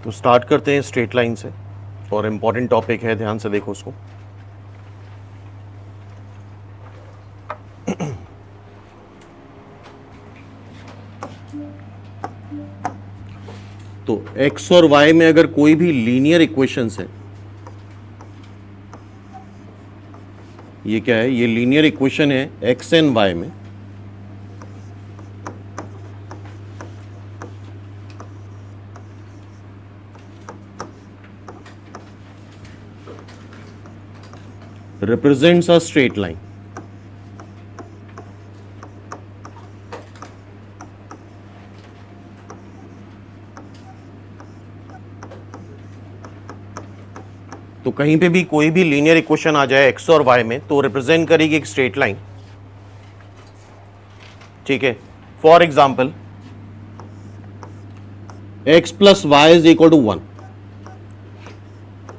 तो स्टार्ट करते हैं स्ट्रेट लाइन से, और इम्पॉर्टेंट टॉपिक है, ध्यान से देखो उसको। तो x और y में अगर कोई भी लीनियर इक्वेशंस है, ये क्या है, ये लीनियर इक्वेशन है x एंड y में, represents a straight line. तो कहीं पे भी कोई भी लीनियर इक्वेशन आ जाए x और y में तो रिप्रेजेंट करेगी एक स्ट्रेट लाइन। ठीक है, for example x plus Y is equal to 1,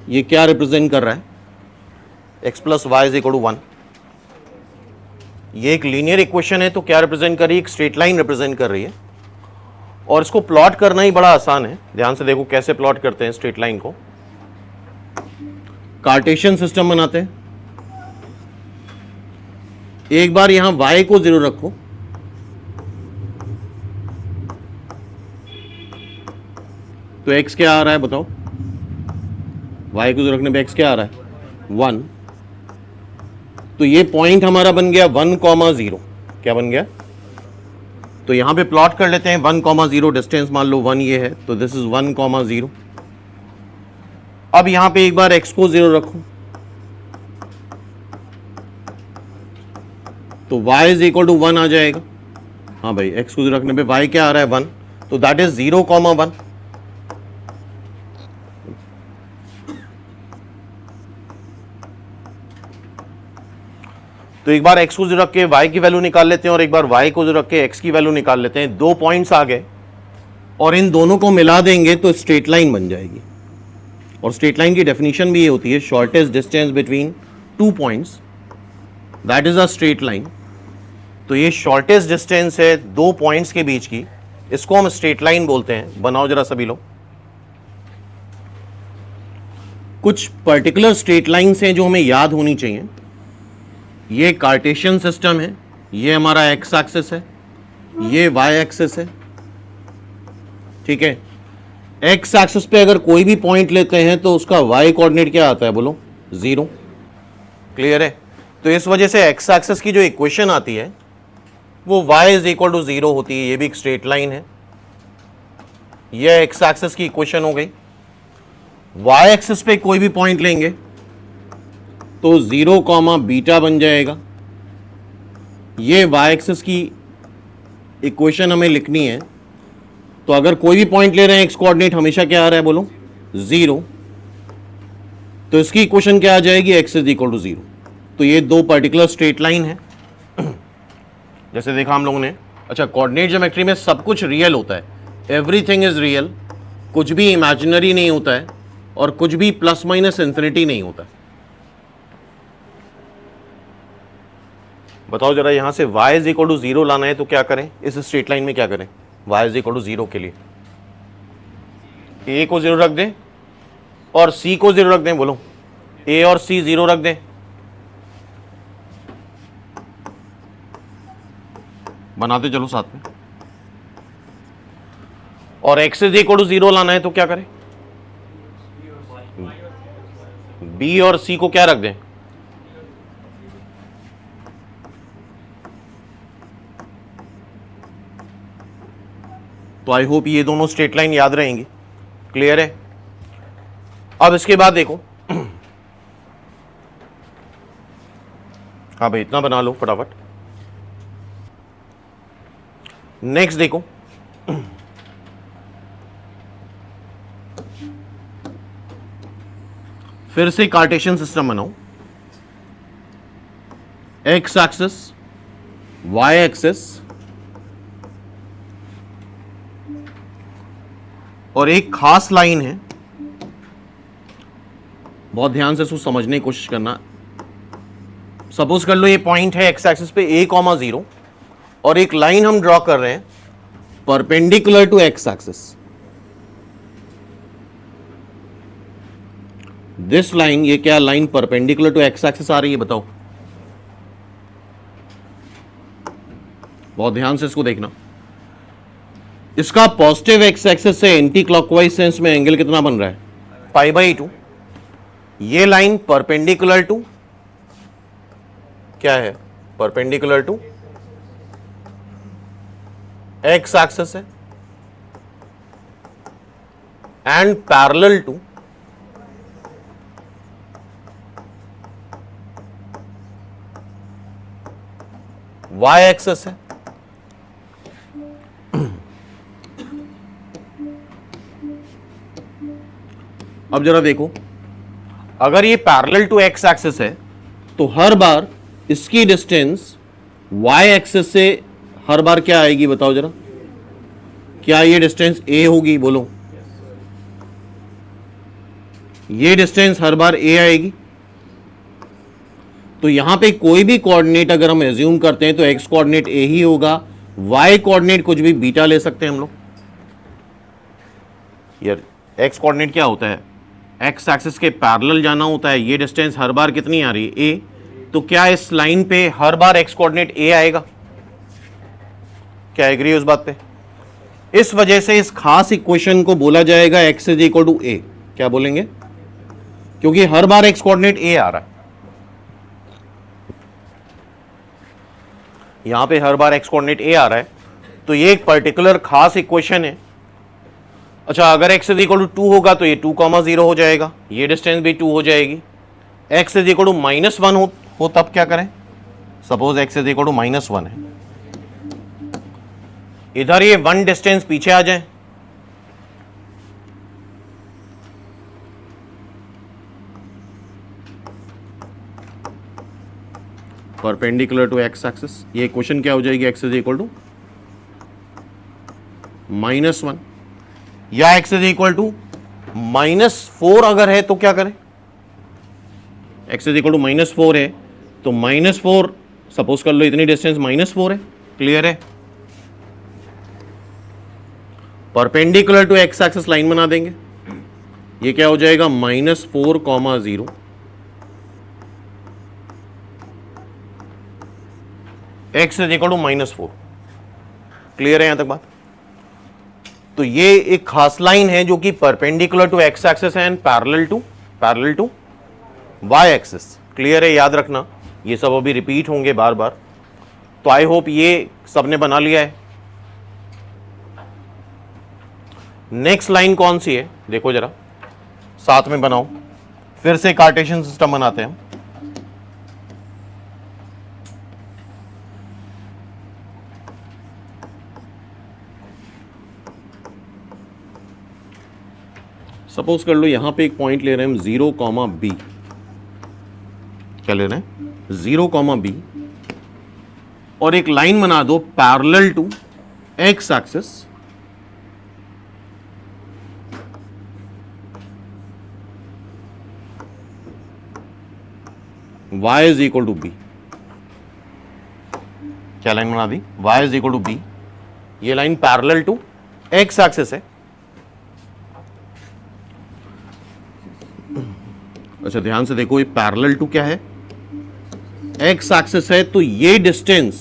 ये क्या रिप्रेजेंट कर रहा है, x plus Y is equal to 1, ये एक लीनियर इक्वेशन है, तो क्या रिप्रेजेंट कर रही है, एक स्ट्रेट लाइन रिप्रेजेंट कर रही है। और इसको प्लॉट करना ही बड़ा आसान है, ध्यान से देखो कैसे प्लॉट करते हैं स्ट्रेट लाइन को। कार्टेशियन सिस्टम बनाते हैं, एक बार यहां y को 0 रखो, तो x क्या आ रहा है बताओ, y को 0 रखने पे x क्या आ रहा है 1, तो ये पॉइंट हमारा बन गया 1,0, क्या बन गया, तो यहां पे प्लॉट कर लेते हैं 1,0, डिस्टेंस मान लो 1 ये है, तो दिस इज 1,0। अब यहां पे एक बार x को 0 रखो, तो y इज इक्वल टू 1 आ जाएगा। हाँ भाई, x को 0 रखने पे y क्या आ रहा है 1, तो दैट इज 0,1। तो एक बार x को 0 रख के y की वैल्यू निकाल लेते हैं, और एक बार y को 0 रख के x की वैल्यू निकाल लेते हैं। दो पॉइंट्स आ गए और इन दोनों को मिला देंगे तो स्ट्रेट लाइन बन जाएगी। और स्ट्रेट लाइन की डेफिनेशन भी ये होती है, shortest distance between two points, that is a straight line. तो ये शॉर्टेस्ट डिस्टेंस है दो पॉइंट्स के बीच की, इसको हम स्ट्रेट लाइन बोलते हैं। बनाओ जरा सभी लोग। कुछ पर्टिकुलर स्ट्रेट लाइन्स हैं जो हमें याद होनी चाहिए। ये कार्टेशियन सिस्टम है, ये हमारा एक्स एक्सिस है, ये वाई एक्सिस है। ठीक है, एक्स एक्सिस पे अगर कोई भी पॉइंट लेते हैं तो उसका वाई कोऑर्डिनेट क्या आता है बोलो, 0। क्लियर है? तो इस वजह से एक्स एक्सिस की जो इक्वेशन आती है वो y इज इक्वल टू 0 होती है। ये भी एक स्ट्रेट लाइन है, ये एक्स एक्सिस की इक्वेशन हो गई। y एक्सिस पे कोई भी पॉइंट लेंगे तो 0, बीटा बन जाएगा। ये y एक्सिस की इक्वेशन हमें लिखनी है, तो अगर कोई भी पॉइंट ले रहे हैं एक्स कोऑर्डिनेट हमेशा क्या आ रहा है बोलो, 0, तो इसकी इक्वेशन क्या आ जाएगी, x इज इक्वल टू 0। तो ये दो पर्टिकुलर स्ट्रेट लाइन है। जैसे देखा हम लोगों ने। अच्छा, कोऑर्डिनेट ज्योमेट्री में सब कुछ रियल होता है, एवरीथिंग इज रियल, कुछ भी इमेजिनरी नहीं होता है और कुछ भी प्लस माइनस इंफिनिटी नहीं होता है। बताओ जरा, यहां से y इज इक्वल टू 0 लाना है तो क्या करें, इस स्ट्रेट लाइन में क्या करें, y इज इक्वल टू 0 के लिए a को 0 रख दें और c को 0 रख दें। बोलो, a और c 0 रख दें, बनाते चलो साथ में। और x इज इक्वल टू 0 लाना है तो क्या करें, b और c को क्या रख दें, तो आई होप ये दोनों स्ट्रेट लाइन याद रहेंगी। क्लियर है? अब इसके बाद देखो, हाँ भाई इतना बना लो फटाफट। नेक्स्ट देखो, फिर से कार्टेशियन सिस्टम बनाओ। एक्स एक्सिस, वाई एक्सिस और एक खास लाइन है, बहुत ध्यान से इसको समझने की कोशिश करना। सपोज कर लो ये पॉइंट है एक्स एक्सिस पे a,0 और एक लाइन हम ड्रॉ कर रहे हैं perpendicular to x axis. This line, ये क्या line perpendicular to x axis आ रही है बताओ, बहुत ध्यान से इसको देखना। इसका पॉजिटिव एक्स एक्सिस से एंटी क्लॉकवाइज सेंस में एंगल कितना बन रहा है, π/2। ये लाइन परपेंडिकुलर टू क्या है, परपेंडिकुलर टू एक्स एक्सिस है and parallel to Y axis है। अब जरा देखो, अगर ये पैरेलल टू एक्स एक्सिस है तो हर बार इसकी डिस्टेंस वाई एक्सिस से हर बार क्या आएगी बताओ जरा, क्या ये डिस्टेंस ए होगी, बोलो ये डिस्टेंस हर बार ए आएगी। तो यहां पे कोई भी कोऑर्डिनेट अगर हम एज्यूम करते हैं तो एक्स कोऑर्डिनेट ए ही होगा, वाई कोऑर्डिनेट कुछ भी बीटा ले सकते हैं हम लोग। यार एक्स कोऑर्डिनेट क्या होता है, एक्स एक्सिस के पैरेलल जाना होता है, ये डिस्टेंस हर बार कितनी आ रही है ए, तो क्या इस लाइन पे हर बार एक्स कोऑर्डिनेट ए आएगा, क्या एग्री है उस बात पे। इस वजह से इस खास इक्वेशन को बोला जाएगा एक्स इज इक्वल टू ए, क्या बोलेंगे, क्योंकि हर बार एक्स कोऑर्डिनेट ए आ रहा है, यहां पे हर बार एक्स कोऑर्डिनेट ए आ रहा है, तो ये एक पर्टिकुलर खास इक्वेशन है। अच्छा, अगर x इज इक्वल टू 2 होगा तो ये 2,0 हो जाएगा, ये डिस्टेंस भी 2 हो जाएगी। x इज इक्वल टू -1 हो तब क्या करें, suppose x is equal to -1 है, इधर ये 1 डिस्टेंस पीछे आ जाए, परपेंडिकुलर टू एक्स एक्सिस, ये इक्वेशन क्या हो जाएगी, x इज इक्वल टू -1, या x इज इक्वल टू -4 अगर है तो क्या करें, x इज इक्वल टू -4 है तो -4 सपोज कर लो, इतनी डिस्टेंस -4 है, क्लियर है। Perpendicular to x axis line बना देंगे, ये क्या हो जाएगा -4,0 x is equal to -4, clear है यहां तक बात। तो ये एक खास लाइन है जो कि परपेंडिकुलर टू एक्स एक्सिस है and parallel to Y axis, clear है, याद रखना ये सब अभी रिपीट होंगे बार बार। तो आई होप ये सबने बना लिया है। नेक्स्ट लाइन कौन सी है देखो जरा, साथ में बनाओ, फिर से कार्टेशियन सिस्टम बनाते हैं। सपोज कर लो यहां पे एक पॉइंट ले रहे हैं हम 0,b, क्या ले रहे हैं 0,b, और एक लाइन बना दो parallel to x axis, y is equal to b, क्या लाइन बना दी, y is equal to b, ये line parallel to x axis है। अच्छा ध्यान से देखो, ये पैरेलल टू क्या है, एक्स एक्सिस है, तो ये डिस्टेंस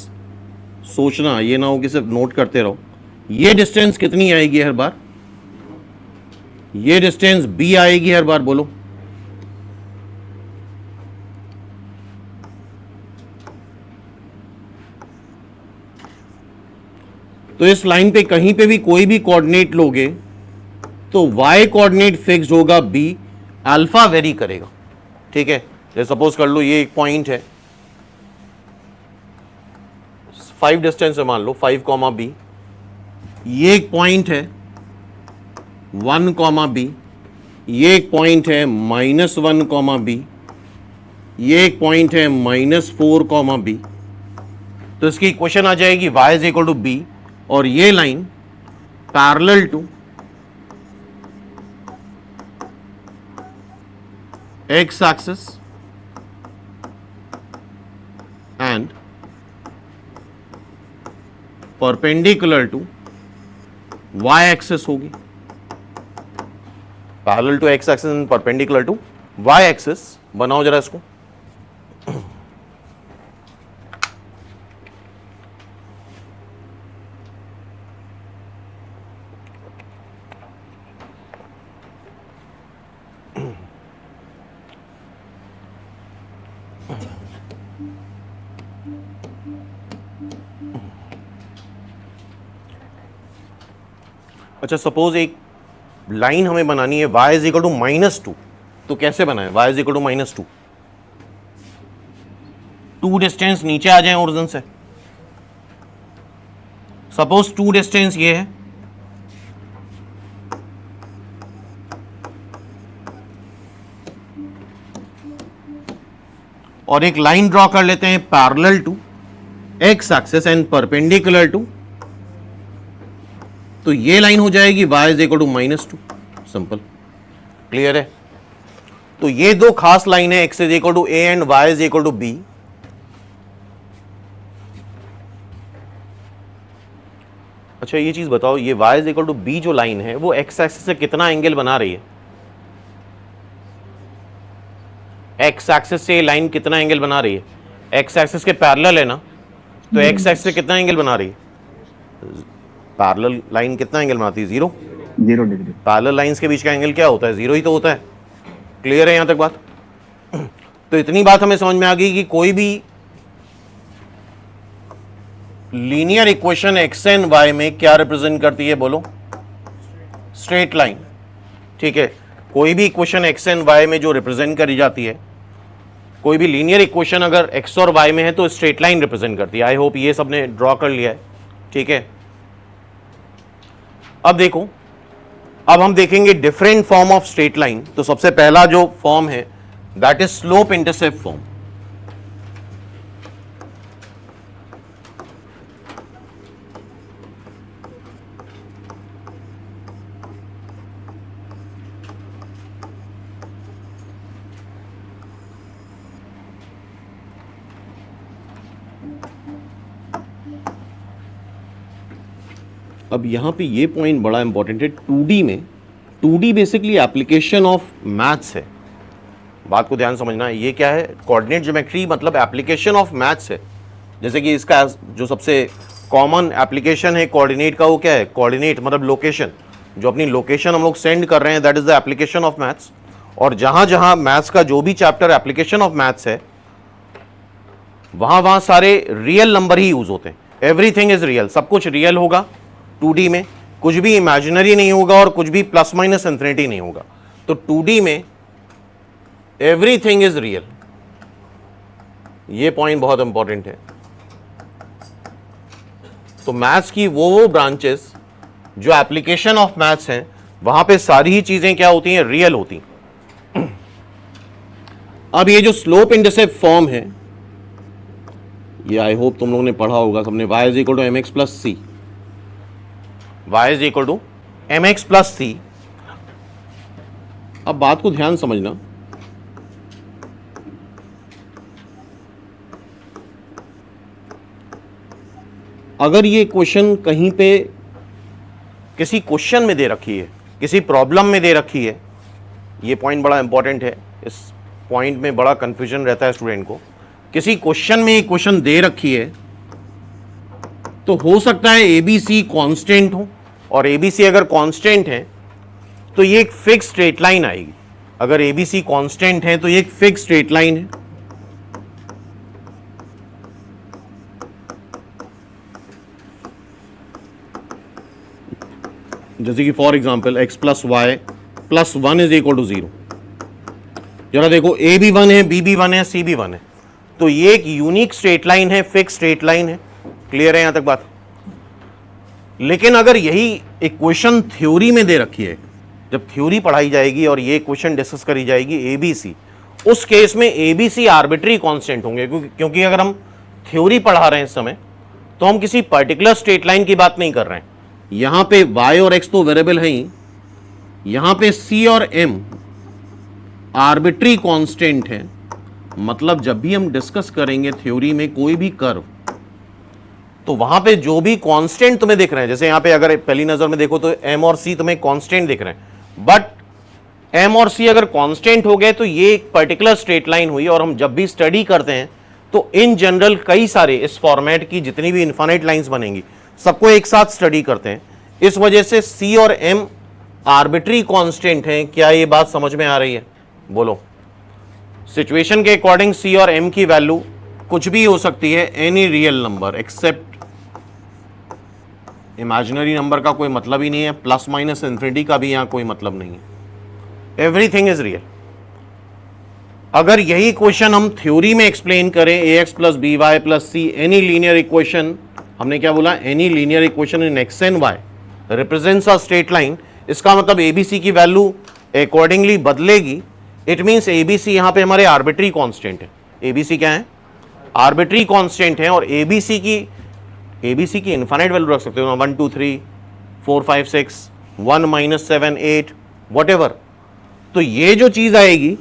सोचना, ये ना हो कि सिर्फ नोट करते रहो, ये डिस्टेंस कितनी आएगी हर बार, ये डिस्टेंस b आएगी हर बार, बोलो तो इस लाइन पे कहीं पे भी कोई भी कोऑर्डिनेट लोगे तो y कोऑर्डिनेट फिक्स्ड होगा b, अल्फा वेरी करेगा, ठीक है। जैसे सपोज कर लो ये एक पॉइंट है, 5 डिस्टेंस से मान लो 5,b, ये एक पॉइंट है 1,b, ये एक पॉइंट है -1,b, ये एक पॉइंट है -4,b, तो इसकी इक्वेशन आ जाएगी y is equal to b, और ये line parallel to x axis and perpendicular to Y axis होगी, parallel to x axis and perpendicular to Y axis बनाओ जरा इसको। अच्छा, सपोज एक लाइन हमें बनानी है y इज इक्वल टू -2, तो कैसे बनाए? y is equal to -2, 2 distance नीचे आ जाए ओरिजिन से। सपोज 2 डिस्टेंस ये है, और एक लाइन ड्रॉ कर लेते हैं parallel to x axis and perpendicular to, तो ये लाइन हो जाएगी y is equal to -2। Simple, clear है? तो ये दो खास लाइन है, x is equal to a and y is equal to b। अच्छा, ये चीज बताओ, ये y is equal to b जो लाइन है वो x एक्सिस से कितना एंगल बना रही है? x एक्सिस से लाइन कितना एंगल बना रही है? x एक्सिस के पैरेलल है ना, तो x एक्सिस से कितना एंगल बना रही है? पैरेलल लाइन कितना एंगल बनाती है? 0 डिग्री। पैरेलल लाइंस के बीच का एंगल क्या होता है? 0 ही तो होता है। क्लियर है यहां तक बात? तो इतनी बात हमें समझ में आ गई कि कोई भी linear equation X and Y में क्या रिप्रेजेंट करती है? बोलो, स्ट्रेट लाइन। ठीक है, कोई भी इक्वेशन एक्स एंड वाई में जो रिप्रेजेंट करी जाती है, कोई भी लीनियर इक्वेशन अगर एक्स और वाई में है तो स्ट्रेट लाइन रिप्रेजेंट करती है। आई होप ये सबने ड्रॉ कर लिया है। ठीक है, अब देखो, अब हम देखेंगे different form of straight line. तो सबसे पहला जो फॉर्म है that is slope intercept form. अब यहां पे ये पॉइंट बड़ा इंपॉर्टेंट है। 2D में, 2D basically application of maths है। बात को ध्यान समझना है। ये क्या है? कोऑर्डिनेट ज्योमेट्री मतलब एप्लीकेशन ऑफ मैथ्स है। जैसे कि इसका जो सबसे कॉमन एप्लीकेशन है कोऑर्डिनेट का, वो क्या है? कोऑर्डिनेट मतलब लोकेशन। जो अपनी लोकेशन हम लोग सेंड कर रहे हैं that is the application of maths. और जहां जहां मैथ्स का जो भी चैप्टर एप्लीकेशन ऑफ मैथ्स है, वहां वहां सारे रियल नंबर ही यूज होते हैं। एवरीथिंग इज रियल, सब कुछ रियल होगा 2D में, कुछ भी इमेजिनरी नहीं होगा और कुछ भी प्लस माइनस इंफिनिटी नहीं होगा। तो 2D में एवरीथिंग इज रियल। ये पॉइंट बहुत इंपॉर्टेंट है। तो मैथ्स की वो ब्रांचेस जो एप्लीकेशन ऑफ मैथ्स हैं, वहां पे सारी ही चीजें क्या होती हैं? रियल होती। अब ये जो स्लोप इंटरसेप्ट फॉर्म है, ये आई होप तुम लोगों ने पढ़ा होगा सबने। y is equal to mx plus C, y is equal to mx plus c. अब बात को ध्यान समझना, अगर ये क्वेश्चन कहीं पे किसी क्वेश्चन में दे रखी है, किसी प्रॉब्लम में दे रखी है, ये पॉइंट बड़ा इंपॉर्टेंट है। इस पॉइंट में बड़ा कंफ्यूजन रहता है स्टूडेंट को। किसी क्वेश्चन में एक क्वेश्चन दे रखी है, तो हो सकता है ABC कांस्टेंट हो, और ABC अगर कांस्टेंट है तो ये एक फिक्स स्ट्रेट लाइन आएगी। अगर ABC कांस्टेंट है तो ये एक फिक्स स्ट्रेट लाइन है। जैसे कि for example x plus Y plus 1 is equal to 0। जरा देखो, A भी 1 है, B भी 1 है, C भी 1 है, तो ये एक यूनिक स्ट्रेट लाइन है, फिक्स स्ट्रेट लाइन है। क्लियर है यहां तक बात? लेकिन अगर यही इक्वेशन थ्योरी में दे रखी है, जब थ्योरी पढ़ाई जाएगी और ये इक्वेशन डिस्कस करी जाएगी ABC, उस केस में ABC आर्बिट्री कांस्टेंट होंगे। क्योंकि अगर हम थ्योरी पढ़ा रहे हैं इस समय, तो हम किसी पर्टिकुलर स्ट्रेट लाइन की बात नहीं कर रहे हैं। यहां पे y और x तो वेरिएबल है ही, यहां पे C और M आर्बिट्री कांस्टेंट है। मतलब जब भी हम डिस्कस करेंगे थ्योरी में कोई भी कर्व, तो वहां पे जो भी कांस्टेंट तुम्हें दिख रहे हैं, जैसे यहां पे अगर पहली नजर में देखो तो M और C तुम्हें कांस्टेंट दिख रहे हैं, बट एम और सी अगर कांस्टेंट हो गए तो ये एक पर्टिकुलर स्ट्रेट लाइन हुई। और हम जब भी स्टडी करते हैं तो इन जनरल कई सारे इस फॉर्मेट की जितनी भी इनफाइनाइट लाइंस बनेंगी सबको एक साथ स्टडी करते हैं। इस वजह से सी और एम आर्बिट्री कांस्टेंट हैं। क्या ये बात समझ में आ रही है? बोलो। सिचुएशन के अकॉर्डिंग सी और एम की वैल्यू कुछ भी हो सकती है, any real number except imaginary number का कोई मतलब ही नहीं है, प्लस माइनस इन्फिनिटी का भी यहां कोई मतलब नहीं है, एवरीथिंग इज रियल। अगर यही क्वेश्चन हम थ्योरी में एक्सप्लेन करें, a x plus B Y plus c any linear equation, हमने क्या बोला, any linear equation in x and y represents a straight line, इसका मतलब एबीसी की वैल्यू अकॉर्डिंगली बदलेगी। इट मींस एबीसी यहां पे हमारे आर्बिट्री कांस्टेंट है। एबीसी क्या है? आर्बिट्री कांस्टेंट है। और एबीसी की इनफाइनाइट वैल्यू रख सकते हो, 1 2 3 4 5 6 1 - 7 8 व्हाटएवर। तो ये जो चीज आएगी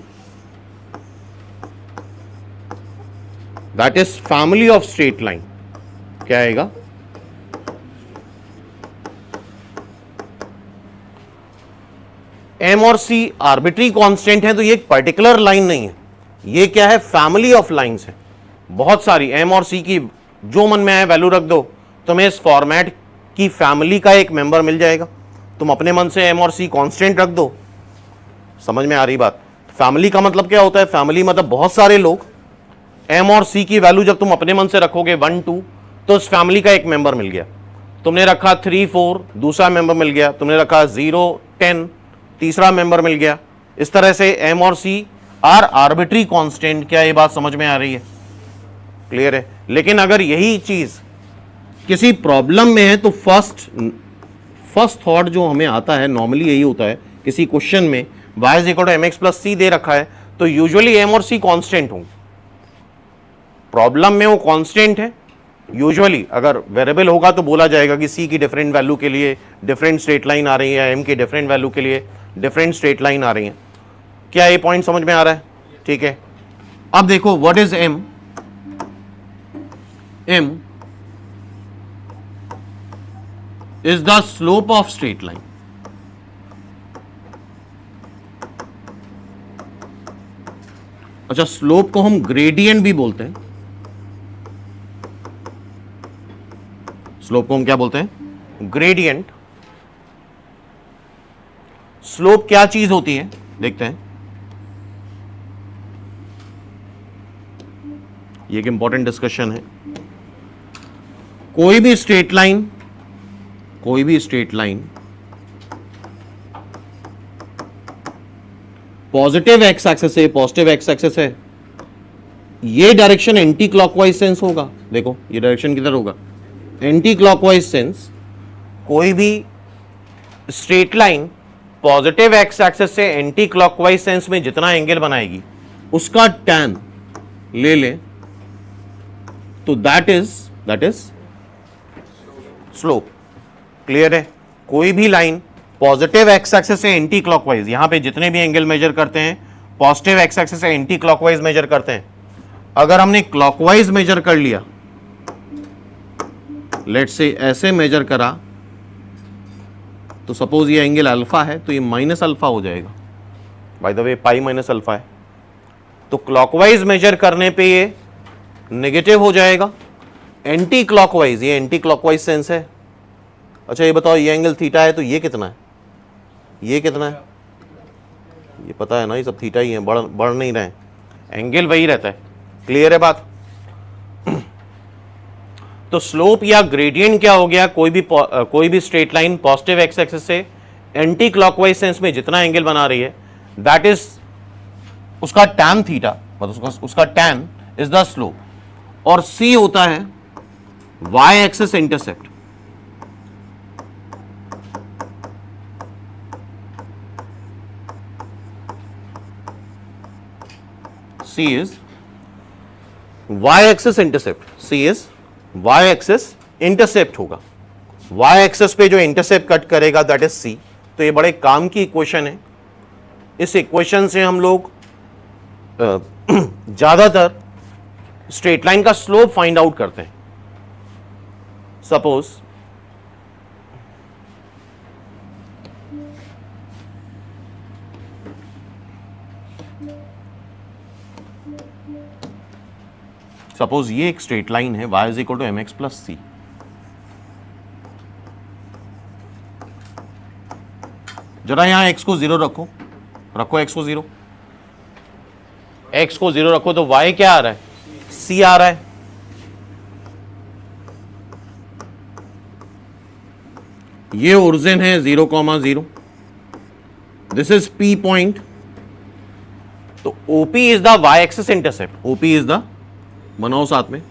that is family of straight line. क्या आएगा? एम और सी आर्बिट्री कांस्टेंट है तो ये एक पर्टिकुलर लाइन नहीं है, ये क्या है? फैमिली ऑफ लाइंस है, बहुत सारी एम और सी की जो मन में आए वैल्यू रख दो, तुम्हें इस फॉर्मेट की फैमिली का एक मेंबर मिल जाएगा। तुम अपने मन से एम और सी कांस्टेंट रख दो। समझ में आ रही बात? फैमिली का मतलब क्या होता है? फैमिली मतलब बहुत सारे लोग। एम और सी की वैल्यू जब तुम अपने मन से रखोगे 1 2 तो उस फैमिली का एक मेंबर मिल गया। तुमने रखा 3 4 दूसरा मेंबर मिल गया। तुमने रखा 0 10 तीसरा मेंबर मिल गया। इस तरह से एम और सी आर आर्बिट्री कांस्टेंट। क्या ये बात समझ में आ रही है? क्लियर है? लेकिन अगर यही चीज किसी प्रॉब्लम में है तो फर्स्ट थॉट जो हमें आता है नॉर्मली यही होता है, किसी क्वेश्चन में y is equal to M x plus c दे रखा है तो यूजुअली एम और सी कांस्टेंट होंगे। प्रॉब्लम में वो कांस्टेंट है यूजुअली। अगर वेरिएबल होगा तो बोला जाएगा कि सी की डिफरेंट वैल्यू के लिए डिफरेंट स्ट्रेट लाइन आ रही है, एम की डिफरेंट वैल्यू के लिए डिफरेंट स्ट्रेट लाइन आ रही है। क्या ये पॉइंट समझ में आ रहा है? ठीक है। अब देखो what is M. M is the slope of straight line. अच्छा, स्लोप को हम ग्रेडियंट भी बोलते हैं। स्लोप को हम क्या बोलते हैं? ग्रेडियंट। स्लोप क्या चीज होती है देखते हैं। ये एक इंपॉर्टेंट डिस्कशन है। कोई भी straight line positive X axis है, पॉजिटिव एक्स एक्सेस है, ये डायरेक्शन एंटी क्लॉकवाइज सेंस होगा। देखो ये डायरेक्शन किधर होगा? Anti clockwise sense. कोई भी straight line positive X axis से एंटी क्लॉकवाइज सेंस में जितना एंगल बनाएगी उसका टैन ले ले तो दैट इज स्लोप। क्लियर है? कोई भी लाइन पॉजिटिव एक्स एक्सेस से एंटी क्लॉकवाइज, यहां पे जितने भी एंगल मेजर करते हैं पॉजिटिव एक्स एक्सेस से एंटी क्लॉकवाइज मेजर करते हैं। अगर हमने क्लॉकवाइज मेजर कर लिया, लेट्स से ऐसे मेजर करा, तो सपोज ये एंगल अल्फा है तो ये माइनस अल्फा हो जाएगा। By the way pi minus alpha है तो क्लॉकवाइज मेजर करने पे ये नेगेटिव हो जाएगा। एंटी क्लॉकवाइज, ये एंटी क्लॉकवाइज सेंस है। अच्छा ये बताओ, ये एंगल थीटा है तो ये कितना है? ये कितना है? ये पता है ना, ये सब थीटा ही है, बढ़ नहीं रहे हैं, एंगल वही रहता है। क्लियर है बात? तो स्लोप या ग्रेडियंट क्या हो गया? कोई भी straight line positive x axis से एंटी क्लॉकवाइज सेंस में जितना एंगल बना रही है दैट इज उसका टैन थीटा, मतलब उसका टैन इज द स्लोप। और सी होता है Y axis intercept. C is y axis intercept. C is y axis intercept होगा। y एक्सिस पे जो इंटरसेप्ट कट करेगा दैट इज C। तो ये बड़े काम की इक्वेशन है। इस इक्वेशन से हम लोग ज्यादातर स्ट्रेट लाइन का स्लोप फाइंड आउट करते हैं। सपोज सपोज ये एक स्ट्रेट लाइन है, y is equal to M x plus c. जरा यहां x को 0 रखो, रखो x को 0, x को 0 रखो तो y क्या आ रहा है, c आ रहा है। ये ओरिजिन है 0,0, दिस इज p पॉइंट। तो OP is the y axis intercept, OP is the, बनाओ साथ में,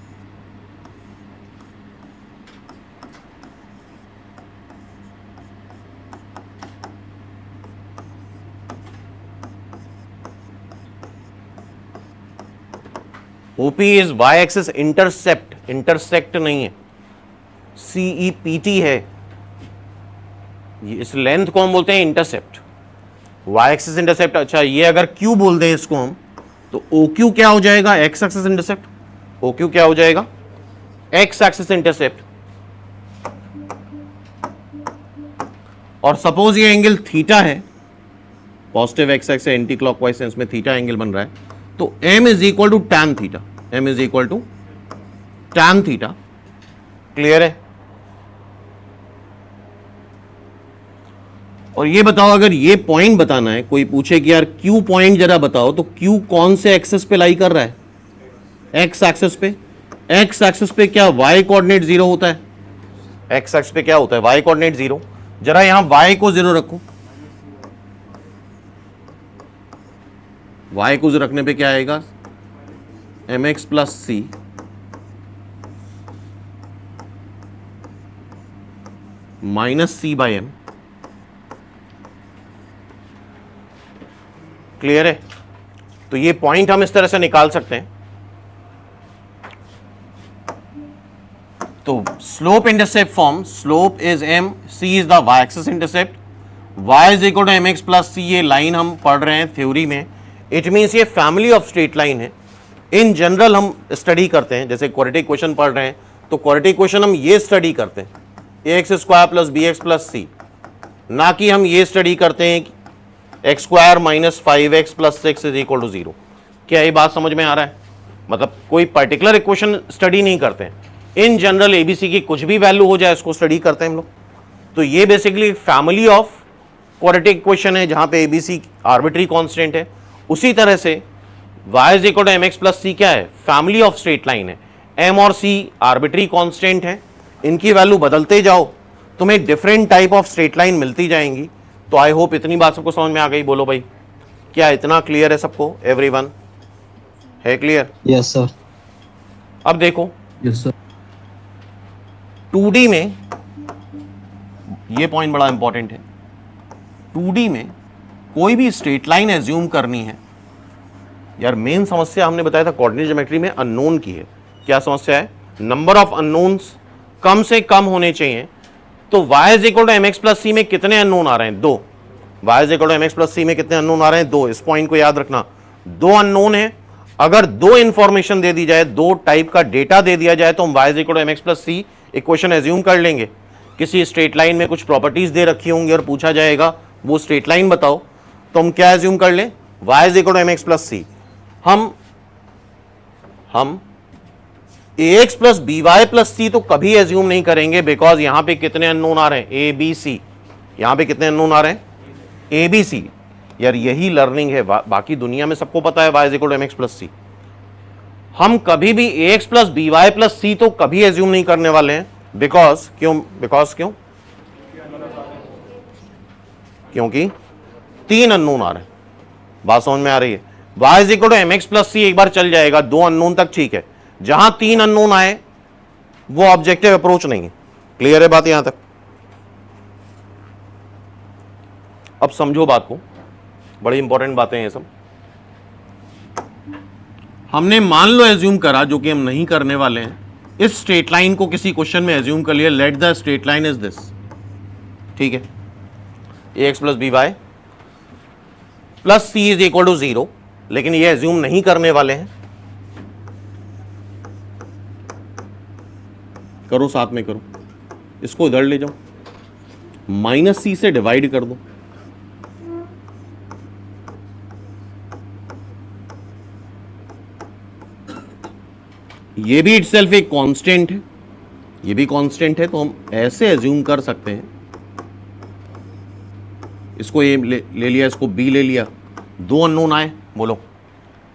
OP is y axis intercept, intersect नहीं है, CEPT है, इस लेंथ को हम बोलते हैं इंटरसेप्ट, y एक्सिस इंटरसेप्ट। अच्छा, ये अगर Q बोल दें इसको हम, तो OQ क्या हो जाएगा, x एक्सिस इंटरसेप्ट, OQ क्या हो जाएगा, x एक्सिस इंटरसेप्ट। और सपोज ये एंगल थीटा है, positive x axis anti clockwise sense में थीटा एंगल बन रहा है, तो m is equal to tan theta, m is equal to tan theta. Clear है? और ये बताओ, अगर ये पॉइंट बताना है, कोई पूछे कि यार Q पॉइंट जरा बताओ, तो Q कौन से एक्सेस पे लाई कर रहा है, x एक्सेस पे। x एक्सेस पे क्या y कोऑर्डिनेट 0 होता है, x एक्सेस पे क्या होता है, y कोऑर्डिनेट 0। जरा यहां y को 0 रखो, y को 0 रखने पे क्या आएगा, mx plus C minus C by M. Clear है? तो ये पॉइंट हम इस तरह से निकाल सकते हैं। तो slope intercept form, slope is m, c is the y axis intercept, y is equal to M x plus c. ये लाइन हम पढ़ रहे हैं थ्योरी में, इट मीन्स ये फैमिली ऑफ स्ट्रेट लाइन है। इन जनरल हम स्टडी करते हैं, जैसे क्वाड्रेटिक इक्वेशन पढ़ रहे हैं तो क्वाड्रेटिक इक्वेशन हम ये स्टडी करते हैं, ax square plus bx plus c, ना कि हम ये स्टडी करते हैं x square minus 5x plus 6 is equal to 0। क्या ये बात समझ में आ रहा है? मतलब कोई पर्टिकुलर इक्वेशन स्टडी नहीं करते हैं, इन जनरल एबीसी की कुछ भी वैल्यू हो जाए इसको स्टडी करते हैं हम लोग। तो ये basically family of quadratic equation है जहां पे एबीसी आर्बिट्री कांस्टेंट है। उसी तरह से y is equal to M x plus c क्या है, फैमिली ऑफ स्ट्रेट लाइन है, m और c आर्बिट्री कांस्टेंट है, इनकी वैल्यू बदलते जाओ, तुम्हें different type of straight line मिलती जाएंगी। तो आई होप इतनी बात सबको समझ में आ गई। बोलो भाई, क्या इतना क्लियर है सबको? एवरीवन है क्लियर? Yes sir. अब देखो, यस सर। 2D में ये पॉइंट बड़ा इंपॉर्टेंट है। 2D में कोई भी स्ट्रेट लाइन एज्यूम करनी है, यार मेन समस्या हमने बताया था कोऑर्डिनेट ज्योमेट्री में अननोन की है। क्या समस्या है? नंबर ऑफ अननोन्स कम से कम होने चाहिए। तो y is equal to M x plus c में कितने अननोन आ रहे हैं? 2। y is equal to M x plus c में कितने अननोन आ रहे हैं? 2। इस पॉइंट को याद रखना, 2 अननोन है। अगर 2 इंफॉर्मेशन दे दी जाए, 2 टाइप का डेटा दे दिया जाए, तो हम y is equal to M x plus C equation assume कर लेंगे। किसी स्ट्रेट लाइन में कुछ प्रॉपर्टीज दे रखी होंगी और पूछा जाएगा वो स्ट्रेट लाइन बताओ, तो हम क्या एज्यूम कर लें? y is equal to M x plus c. हम ax plus B Y plus c तो कभी एज्यूम नहीं करेंगे, बिकॉज यहां पे कितने अननोन आ रहे हैं? A B C. यहां पे कितने अननोन आ रहे हैं? A B C. यार यही लर्निंग है, बाकी दुनिया में सबको पता है y is equal to M x plus c. हम कभी भी ax plus B Y plus c तो कभी एज्यूम नहीं करने वाले हैं, बिकॉज क्यों? क्योंकि 3 अननोन आ रहे हैं। बात समझ में आ रही है? y is equal to M x plus c एक बार चल जाएगा, 2 अननोन तक ठीक है। जहां 3 अननोन आए वो ऑब्जेक्टिव अप्रोच नहीं है। क्लियर है बात यहां तक? अब समझो बात को, बड़ी इंपॉर्टेंट बातें हैं ये सब। हमने मान लो एज्यूम करा, जो कि हम नहीं करने वाले हैं, इस स्ट्रेट लाइन को किसी क्वेश्चन में एज्यूम कर लिया, let the straight line is this, ठीक है, ax plus B Y plus C is equal to 0, लेकिन ये एज्यूम नहीं करने वाले हैं। करो, साथ में करो, इसको इधर ले जाओ, माइनस सी से डिवाइड कर दो, ये भी इटसेल्फ एक कांस्टेंट है, ये भी कांस्टेंट है, तो हम ऐसे एज्यूम कर सकते हैं, इसको ए ले लिया, इसको बी ले लिया, दो अननोन आए, बोलो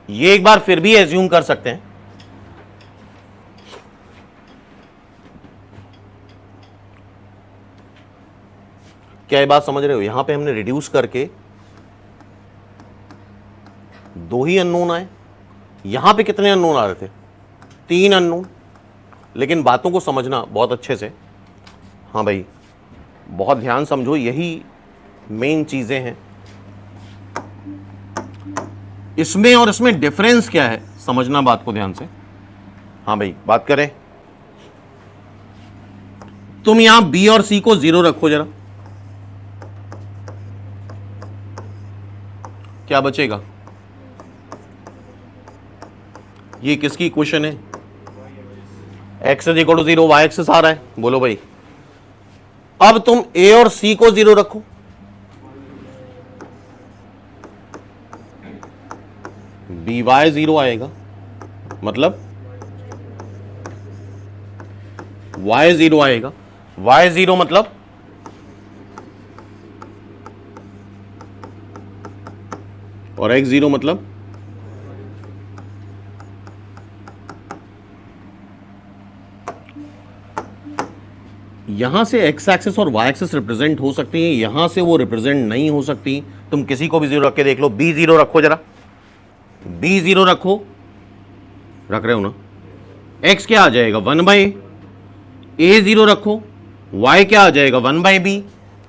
ये एक बार फिर भी एज्यूम कर सकते हैं क्या ये बात समझ रहे हो? यहां पे हमने रिड्यूस करके दो ही अननोन आए, यहां पे कितने अननोन आ रहे थे? तीन अननोन। लेकिन बातों को समझना बहुत अच्छे से, हाँ भाई बहुत ध्यान समझो, यही मेन चीजें हैं। इसमें और इसमें डिफरेंस क्या है समझना बात को ध्यान से। हाँ भाई बात करें, तुम यहां बी और सी को 0 रखो जरा, क्या बचेगा? ये किसकी इक्वेशन है? x is equal to 0, y axis आ रहा है, बोलो भाई। अब तुम a और c को 0 रखो, by 0 आएगा, मतलब y 0 आएगा, y 0 मतलब और x 0 मतलब यहां से x एक्सिस और y एक्सिस रिप्रेजेंट हो सकती है, यहां से वो रिप्रेजेंट नहीं हो सकती। तुम किसी को भी 0 रख के देख लो, b 0 रखो जरा, b 0 रखो, रख रहे हो ना? x क्या आ जाएगा? 1/a। a 0 रखो, y क्या आ जाएगा? 1/b।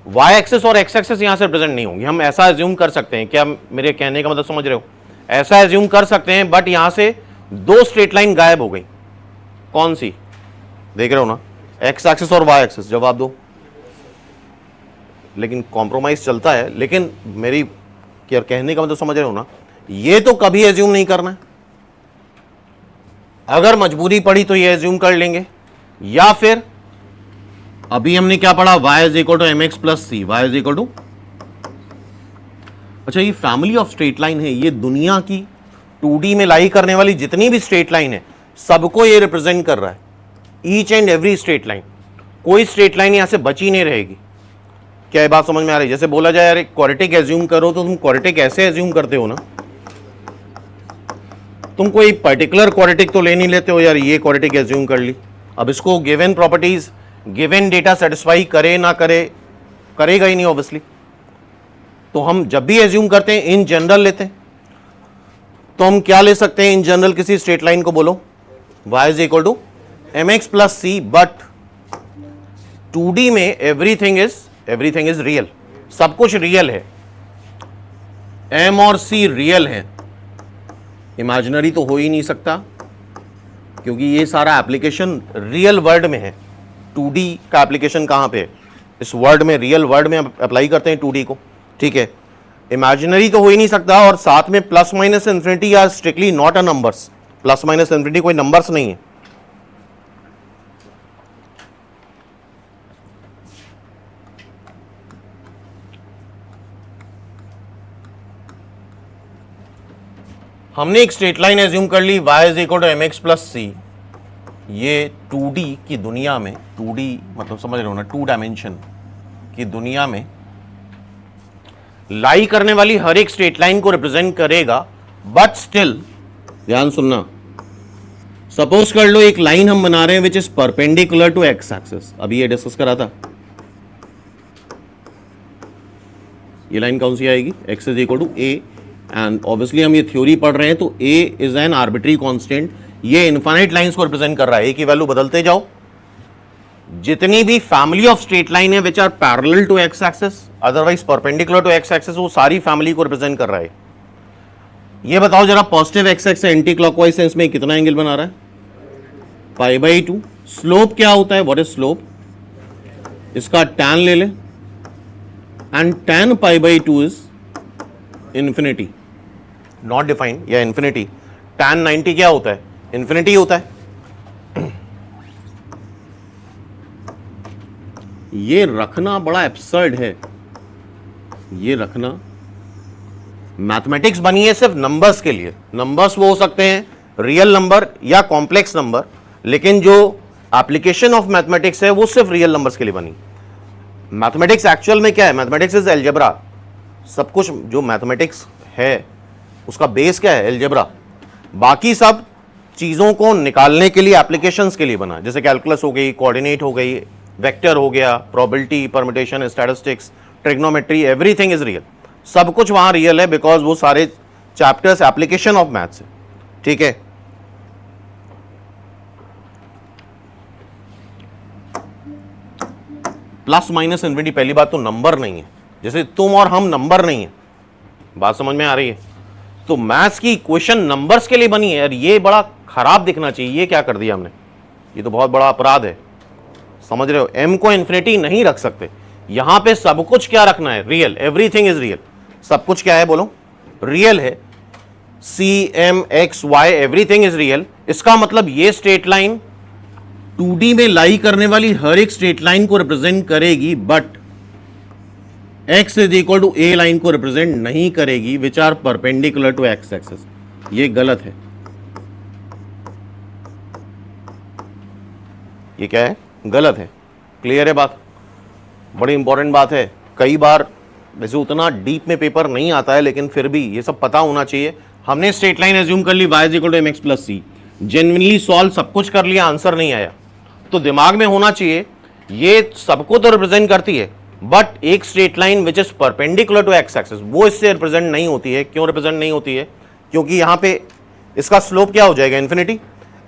y एक्सिस और x एक्सिस यहां से रिप्रेजेंट नहीं होंगी। हम ऐसा एज्यूम कर सकते हैं, क्या मेरे कहने का मतलब समझ रहे हो? ऐसा एज्यूम कर सकते हैं, बट यहां से दो स्ट्रेट लाइन गायब हो गई। कौन सी देख रहे हो ना? x एक्सिस और y एक्सिस। जवाब दो। लेकिन कॉम्प्रोमाइज चलता है, लेकिन मेरी क्या कहने का मतलब समझ रहे हो ना? ये तो कभी एज्यूम नहीं करना है, अगर मजबूरी पड़ी तो ये एज्यूम कर लेंगे, या फिर अभी हमने क्या पढ़ा? y is equal to mx plus C, y is equal to, अच्छा ये फैमिली ऑफ स्ट्रेट लाइन है, ये दुनिया की 2D में लाई करने वाली जितनी भी स्ट्रेट लाइन है सबको ये रिप्रेजेंट कर रहा है, each and every straight line. कोई स्ट्रेट लाइन यहां से बची नहीं रहेगी। क्या ये बात समझ में आ रही है? जैसे बोला जाए यार क्वाड्रेटिक एज्यूम करो, तो तुम क्वाड्रेटिक ऐसे एज्यूम करते हो ना, तुम कोई पर्टिकुलर क्वाड्रेटिक तो ले नहीं लेते हो यार, ये क्वाड्रेटिक एज्यूम कर ली। अब इसको given properties, given data satisfy करे ना करे, करेगा ही नहीं ऑब्वियसली। तो हम जब भी एज्यूम करते हैं इन जनरल लेते हैं, तो हम क्या ले सकते हैं इन जनरल? किसी स्ट्रेट लाइन को बोलो y is equal to mx plus C, but 2D में एवरीथिंग इज रियल, सब कुछ रियल है, m और c रियल है, इमेजिनरी तो हो ही नहीं सकता, क्योंकि ये सारा एप्लीकेशन रियल वर्ल्ड में है। 2D का एप्लीकेशन कहां पे है? इस वर्ल्ड में, रियल वर्ल्ड में अप्लाई करते हैं 2D को, ठीक है। इमेजिनरी तो हो ही नहीं सकता, और साथ में plus minus infinity are strictly not a numbers. Plus minus infinity कोई नंबर्स नहीं है। हमने एक स्ट्रेट लाइन एज्यूम कर ली, y is equal to mx plus c. ये 2D की दुनिया में, 2D मतलब समझ रहे हो ना, 2 डायमेंशन की दुनिया में लाई करने वाली हर एक स्ट्रेट लाइन को रिप्रेजेंट करेगा, बट स्टिल ध्यान सुनना, सपोज कर लो एक लाइन हम बना रहे हैं which is perpendicular to x axis. अभी ये डिस्कस करा था, ये लाइन कौन सी आएगी? x is equal to a, and obviously हम ये थ्योरी पढ़ रहे हैं, तो a is an arbitrary constant, ये इनफाइनाइट लाइंस को रिप्रेजेंट कर रहा है, a की वैल्यू बदलते जाओ। जितनी भी फैमिली ऑफ स्ट्रेट लाइन है which are parallel to x axis, otherwise perpendicular to x axis, वो सारी फैमिली को रिप्रेजेंट कर रहा है। ये बताओ जरा, positive x axis anti clockwise sense में कितना एंगल बना रहा है? π/2। स्लोप क्या होता है? What is slope? इसका tan ले ले, and tan π/2 is infinity, not defined, या इंफिनिटी। tan 90 क्या होता है? इंफिनिटी होता है। ये रखना बड़ा एब्सर्ड है, ये रखना। मैथमेटिक्स बनी है सिर्फ नंबर्स के लिए। नंबर्स वो हो सकते हैं रियल नंबर या कॉम्प्लेक्स नंबर, लेकिन जो एप्लीकेशन ऑफ मैथमेटिक्स है वो सिर्फ रियल नंबर्स के लिए बनी। मैथमेटिक्स एक्चुअल में क्या है? Mathematics is algebra. सब कुछ जो मैथमेटिक्स है उसका बेस क्या है? अलजेब्रा। बाकी सब चीज़ों को निकालने के लिए, एप्लीकेशंस के लिए बना, जैसे कैलकुलस हो गई, कोऑर्डिनेट हो गई, वेक्टर हो गया, probability, permutation, statistics, trigonometry, everything is real. सब कुछ वहां रियल है बिकॉज वो सारे चैप्टर्स एप्लीकेशन ऑफ मैथ्स है। ठीक है, प्लस माइनस इन्फिनिटी पहली बात तो नंबर नहीं है, जैसे तुम और हम नंबर नहीं है। बात समझ में आ रही है? तो मैथ्स की इक्वेशन नंबर्स के लिए बनी है, और ये बड़ा खराब दिखना चाहिए। ये क्या कर दिया हमने? ये तो बहुत बड़ा अपराध है। समझ रहे हो? m को इन्फिनिटी नहीं रख सकते। यहां पे सब कुछ क्या रखना है? रियल। Everything is real. सब कुछ क्या है बोलो? रियल है। c m x y everything is real. इसका मतलब ये स्ट्रेट लाइन 2D में लाई करने वाली हर एक स्ट्रेट लाइन को रिप्रेजेंट करेगी, but x is equal to A line को रिप्रेजेंट नहीं करेगी, which are perpendicular to x axis. ये गलत है। ये क्या है? गलत है। क्लियर है बात? बड़ी इंपॉर्टेंट बात है। कई बार वैसे उतना डीप में पेपर नहीं आता है, लेकिन फिर भी ये सब पता होना चाहिए। हमने स्ट्रेट लाइन एज्यूम कर ली y is equal to mx plus C, genuinely solve सब कुछ कर लिया, आंसर नहीं आया, तो दिमाग में होना चाहिए ये सबको तो रिप्रेजेंट करती है, बट एक straight line which is perpendicular to x axis वो इससे रिप्रेजेंट नहीं होती है। क्यों रिप्रेजेंट नहीं होती है? क्योंकि यहां पे इसका स्लोप क्या हो जाएगा? Infinity.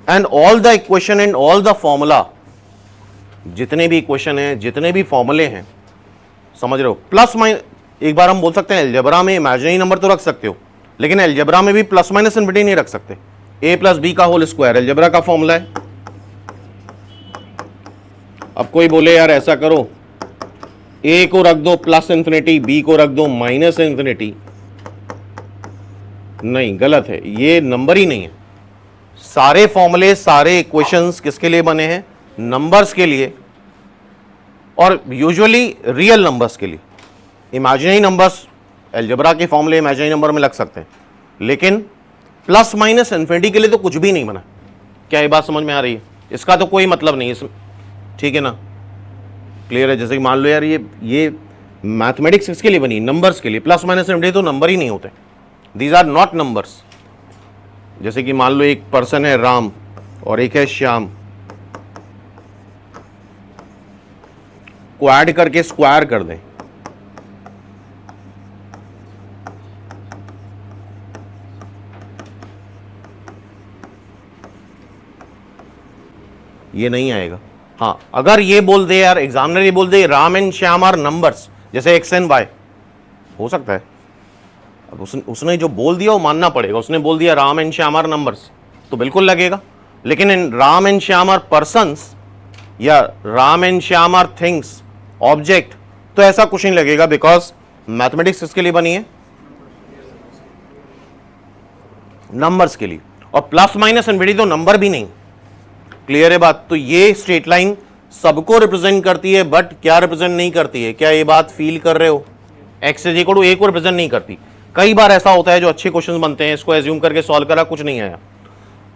And all the equation and all the formula, जितने भी इक्वेशन हैं, जितने भी फॉर्मूले हैं, समझ रहे हो? प्लस माइनस, एक बार हम बोल सकते हैं अलजेब्रा में इमेजिनरी नंबर तो रख सकते हो, लेकिन अलजेब्रा में भी प्लस माइनस इन्फिनिटी नहीं रख सकते। a प्लस बी का होल स्क्वायर अलजेब्रा का फॉर्मूला है। अब कोई बोले यार ऐसा करो, a को रख दो प्लस इन्फिनिटी, b को रख दो माइनस इन्फिनिटी। नहीं, गलत है। ये नंबर ही नहीं है। सारे फॉर्मूले, सारे इक्वेशंस किसके लिए बने हैं? नंबर्स के लिए, और यूजुअली रियल नंबर्स के लिए। इमेजिनरी नंबर्स, अलजेब्रा के फॉर्मूले इमेजिनरी नंबर में लग सकते हैं, लेकिन प्लस माइनस इन्फिनिटी के लिए तो कुछ भी नहीं बना। क्या ये बात समझ में आ रही है? इसका तो कोई मतलब नहीं इसमें। ठीक है ना? क्लियर है? जैसे कि मान लो यार ये मैथमेटिक्स किसके लिए बनी? नंबर्स के लिए। प्लस माइनस इन्फिनिटी तो नंबर ही नहीं होते, दीज आर नॉट नंबर्स। जैसे कि मान लो एक पर्सन है राम और एक है श्याम, को ऐड करके स्क्वायर कर दें, ये नहीं आएगा। हाँ, अगर ये बोल दे यार, एग्जामिनर ये बोल दे Ram and Shyam are numbers, जैसे एक्स एंड वाई, हो सकता है। अब उसने जो बोल दिया वो मानना पड़ेगा। उसने बोल दिया Ram and Shyam are numbers, तो बिल्कुल लगेगा। लेकिन इन Ram and Shyam are persons या Ram and Shyam are things, object, तो ऐसा कुछ नहीं लगेगा, बिकॉज मैथमेटिक्स किसके लिए बनी है? नंबर्स के लिए। और प्लस माइनस इन्फिनिटी तो नंबर भी नहीं। क्लियर है बात? तो ये स्ट्रेट लाइन सबको रिप्रेजेंट करती है, बट क्या रिप्रेजेंट नहीं करती है? क्या ये बात फील कर रहे हो? एक्स इज इक्वल टू ए को रिप्रेजेंट नहीं करती। कई बार ऐसा होता है जो अच्छे क्वेश्चंस बनते हैं, इसको एज्यूम करके सॉल्व करा, कुछ नहीं आया,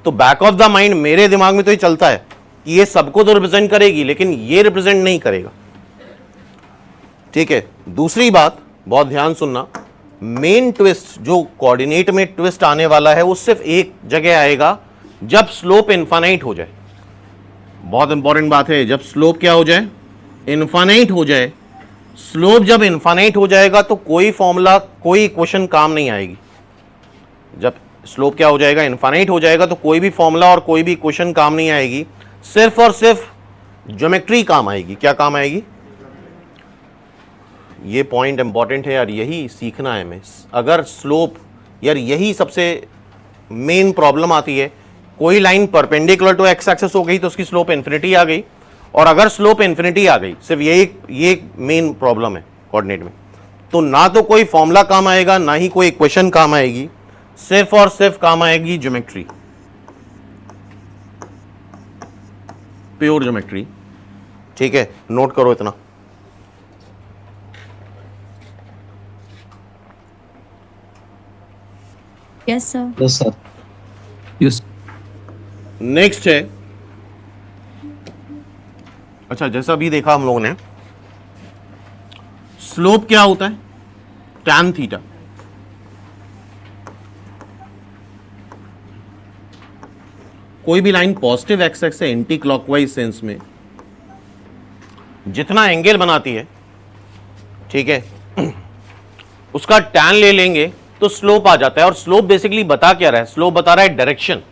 तो बैक ऑफ द माइंड मेरे दिमाग में तो ये चलता है कि ये सबको तो रिप्रेजेंट करेगी, लेकिन ये रिप्रेजेंट नहीं करेगा। ठीक है? दूसरी बात, बहुत ध्यान सुनना, मेन ट्विस्ट जो कोऑर्डिनेट में ट्विस्ट आने वाला है वो सिर्फ एक जगह आएगा, जब स्लोप इनफाइनाइट हो जाए। बहुत इंपॉर्टेंट बात है, जब स्लोप क्या हो जाए? इनफाइनाइट हो जाए। स्लोप जब इनफाइनाइट हो जाएगा तो कोई फॉर्मूला, कोई इक्वेशन काम नहीं आएगी। जब स्लोप क्या हो जाएगा? इनफाइनाइट हो जाएगा, तो कोई भी फॉर्मूला और कोई भी इक्वेशन काम नहीं आएगी, सिर्फ और सिर्फ ज्योमेट्री काम आएगी। क्या काम आएगी? ये पॉइंट इंपॉर्टेंट है यार, यही सीखना है हमें। अगर स्लोप, यार यही सबसे मेन प्रॉब्लम आती है। कोई line perpendicular to x axis हो गई तो उसकी स्लोप इन्फिनिटी आ गई, और अगर स्लोप इन्फिनिटी आ गई, सिर्फ ये मेन प्रॉब्लम है कोऑर्डिनेट में, तो ना तो कोई फॉर्मूला काम आएगा, ना ही कोई इक्वेशन काम आएगी, सिर्फ और सिर्फ काम आएगी ज्योमेट्री, प्योर ज्योमेट्री। ठीक है? नोट करो इतना। Yes sir. Yes sir. Yes. Next है, अच्छा जैसा अभी देखा हम लोगों ने, स्लोप क्या होता है, tan थीटा। कोई भी लाइन पॉजिटिव एक्स एक्स से एंटी क्लॉकवाइज सेंस में जितना एंगल बनाती है, ठीक है, उसका tan ले लेंगे तो स्लोप आ जाता है। और स्लोप बेसिकली बता क्या रहा है, स्लोप बता रहा है डायरेक्शन,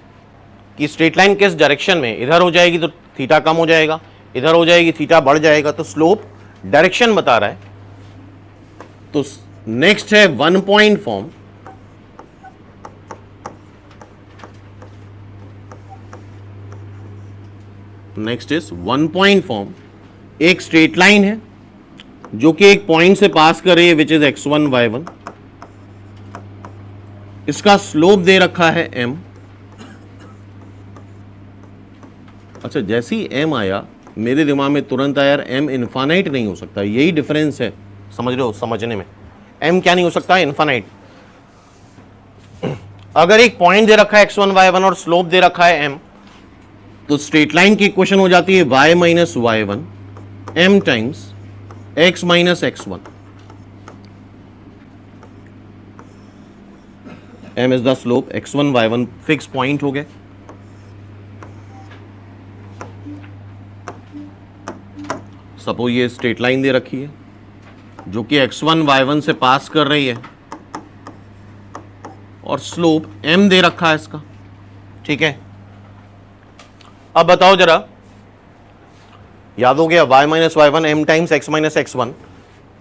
कि स्ट्रेट लाइन किस डायरेक्शन में, इधर हो जाएगी तो थीटा कम हो जाएगा, इधर हो जाएगी थीटा बढ़ जाएगा, तो स्लोप डायरेक्शन बता रहा है। तो नेक्स्ट है one point form. Next is one point form. एक स्ट्रेट लाइन है जो कि एक पॉइंट से पास कर रही है, विच इज x1 y1। इसका स्लोप दे रखा है m। अच्छा, जैसे ही m आया मेरे दिमाग में तुरंत आया, m इनफाइनाइट नहीं हो सकता। यही डिफरेंस है, समझ रहे हो, समझने में। m क्या नहीं हो सकता, इनफाइनाइट। अगर एक पॉइंट दे रखा है x1 y1 और स्लोप दे रखा है m, तो स्ट्रेट लाइन की इक्वेशन हो जाती है y minus y1 m times x minus x1। m is the slope, x1 y1 fix point हो गए। सपोज ये स्ट्रेट लाइन दे रखी है जो कि x1 y1 से पास कर रही है और स्लोप m दे रखा है इसका, ठीक है। अब बताओ जरा, याद हो गया y minus y1 m times x minus x1,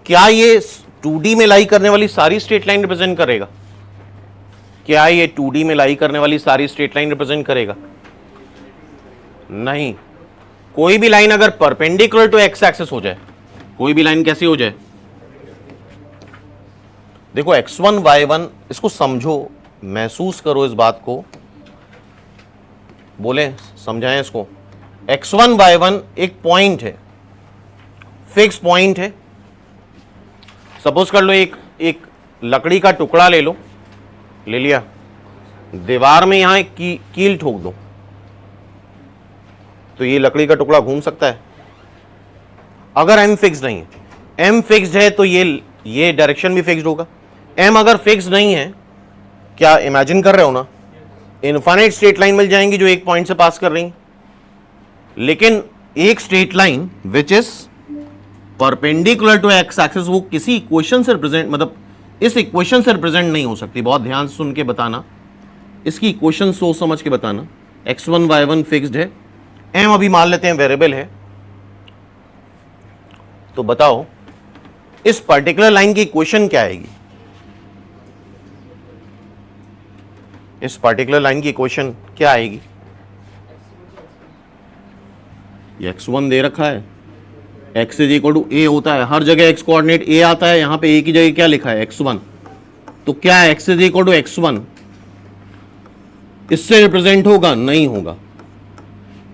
क्या ये 2D में लाई करने वाली सारी स्ट्रेट लाइन रिप्रेजेंट करेगा? क्या ये 2D में लाई करने वाली सारी स्ट्रेट लाइन रिप्रेजेंट करेगा? नहीं। कोई भी लाइन अगर परपेंडिकुलर टू एक्स एक्सिस हो जाए, कोई भी लाइन कैसी हो जाए, देखो x1 y1, इसको समझो, महसूस करो इस बात को, बोले समझाएं इसको। x1 y1 एक पॉइंट है, फिक्स पॉइंट है। सपोज कर लो एक लकड़ी का टुकड़ा ले लो, ले लिया, दीवार में यहां एक कील ठोक दो तो ये लकड़ी का टुकड़ा घूम सकता है अगर m फिक्स नहीं है। m फिक्स्ड है तो ये डायरेक्शन भी फिक्स्ड होगा। m अगर फिक्स नहीं है, क्या इमेजिन कर रहे हो ना, इनफाइनाइट स्ट्रेट लाइन मिल जाएंगी जो एक पॉइंट से पास कर रही हैं, लेकिन एक straight line which is perpendicular to x axis वो किसी इक्वेशन से रिप्रेजेंट, मतलब इस इक्वेशन से रिप्रेजेंट नहीं हो सकती। बहुत ध्यान से सुन के बताना, इसकी इक्वेशन सोच समझ के बताना। x1 y1 फिक्स्ड है, m अभी मान लेते हैं वेरिएबल है, तो बताओ इस पर्टिकुलर लाइन की इक्वेशन क्या आएगी? इस पर्टिकुलर लाइन की इक्वेशन क्या आएगी? x1 दे रखा है, x is equal to a होता है, हर जगह x कोऑर्डिनेट a आता है, यहां पे a की जगह क्या लिखा है, x1। तो क्या x is equal to x1 इससे रिप्रेजेंट होगा? नहीं होगा।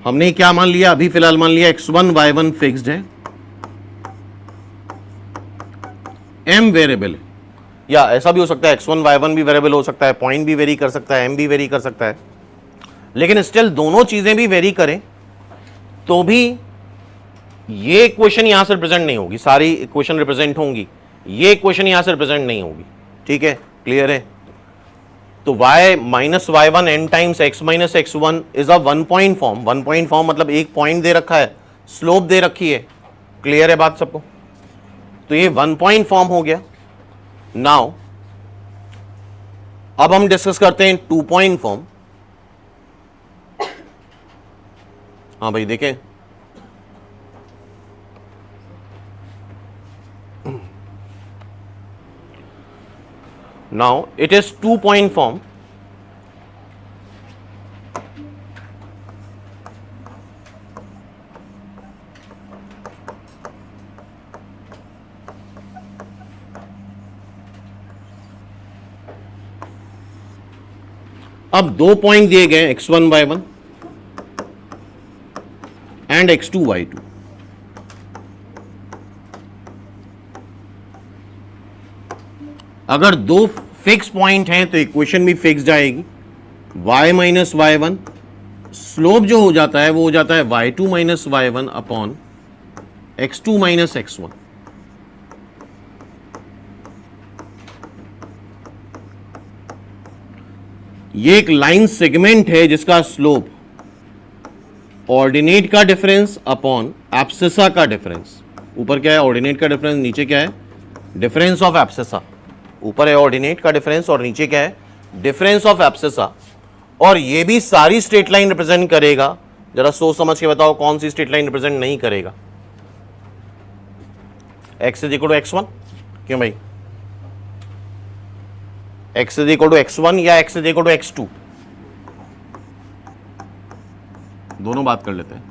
हमने क्या मान लिया, अभी फिलहाल मान लिया x1 y1 फिक्स्ड है, m वेरिएबल है। या ऐसा भी हो सकता है x1 y1 भी वेरिएबल हो सकता है, पॉइंट भी वेरी कर सकता है, m भी वेरी कर सकता है, लेकिन स्टिल दोनों चीजें भी वेरी करें तो भी ये इक्वेशन यहां से रिप्रेजेंट नहीं होगी, सारी इक्वेशन रिप्रेजेंट होंगी, ये इक्वेशन यहां से रिप्रेजेंट नहीं होगी। ठीक है, क्लियर है? तो y minus y1 n times x minus x1 is a one point form. One point form मतलब एक पॉइंट दे रखा है, स्लोप दे रखी है। क्लियर है बात सबको? तो ये वन पॉइंट फॉर्म हो गया। नाउ अब हम डिस्कस करते हैं टू पॉइंट फॉर्म। हाँ भाई देखें, now it is 2 point form. अब दो पॉइंट दिए गए x1 y1 and x2 y2। अगर दो फिक्स पॉइंट हैं तो इक्वेशन भी फिक्स जाएगी, y माइनस y1 स्लोप जो हो जाता है वो हो जाता है y2 minus y1 upon x2 minus x1। ये एक लाइन सेगमेंट है जिसका स्लोप ऑर्डिनेट का डिफरेंस अपॉन एब्सिसा का डिफरेंस। ऊपर क्या है? ऑर्डिनेट का डिफरेंस। नीचे क्या है? Difference of abscissa. ऊपर है ऑर्डिनेट का डिफरेंस और नीचे क्या है? Difference of abscissa. और ये भी सारी स्ट्रेट लाइन रिप्रेजेंट करेगा। जरा सोच समझ के बताओ कौन सी स्ट्रेट लाइन रिप्रेजेंट नहीं करेगा? x is equal to x1। क्यों भाई? x is equal to x1 या x is equal to x2? दोनों बात कर लेते हैं।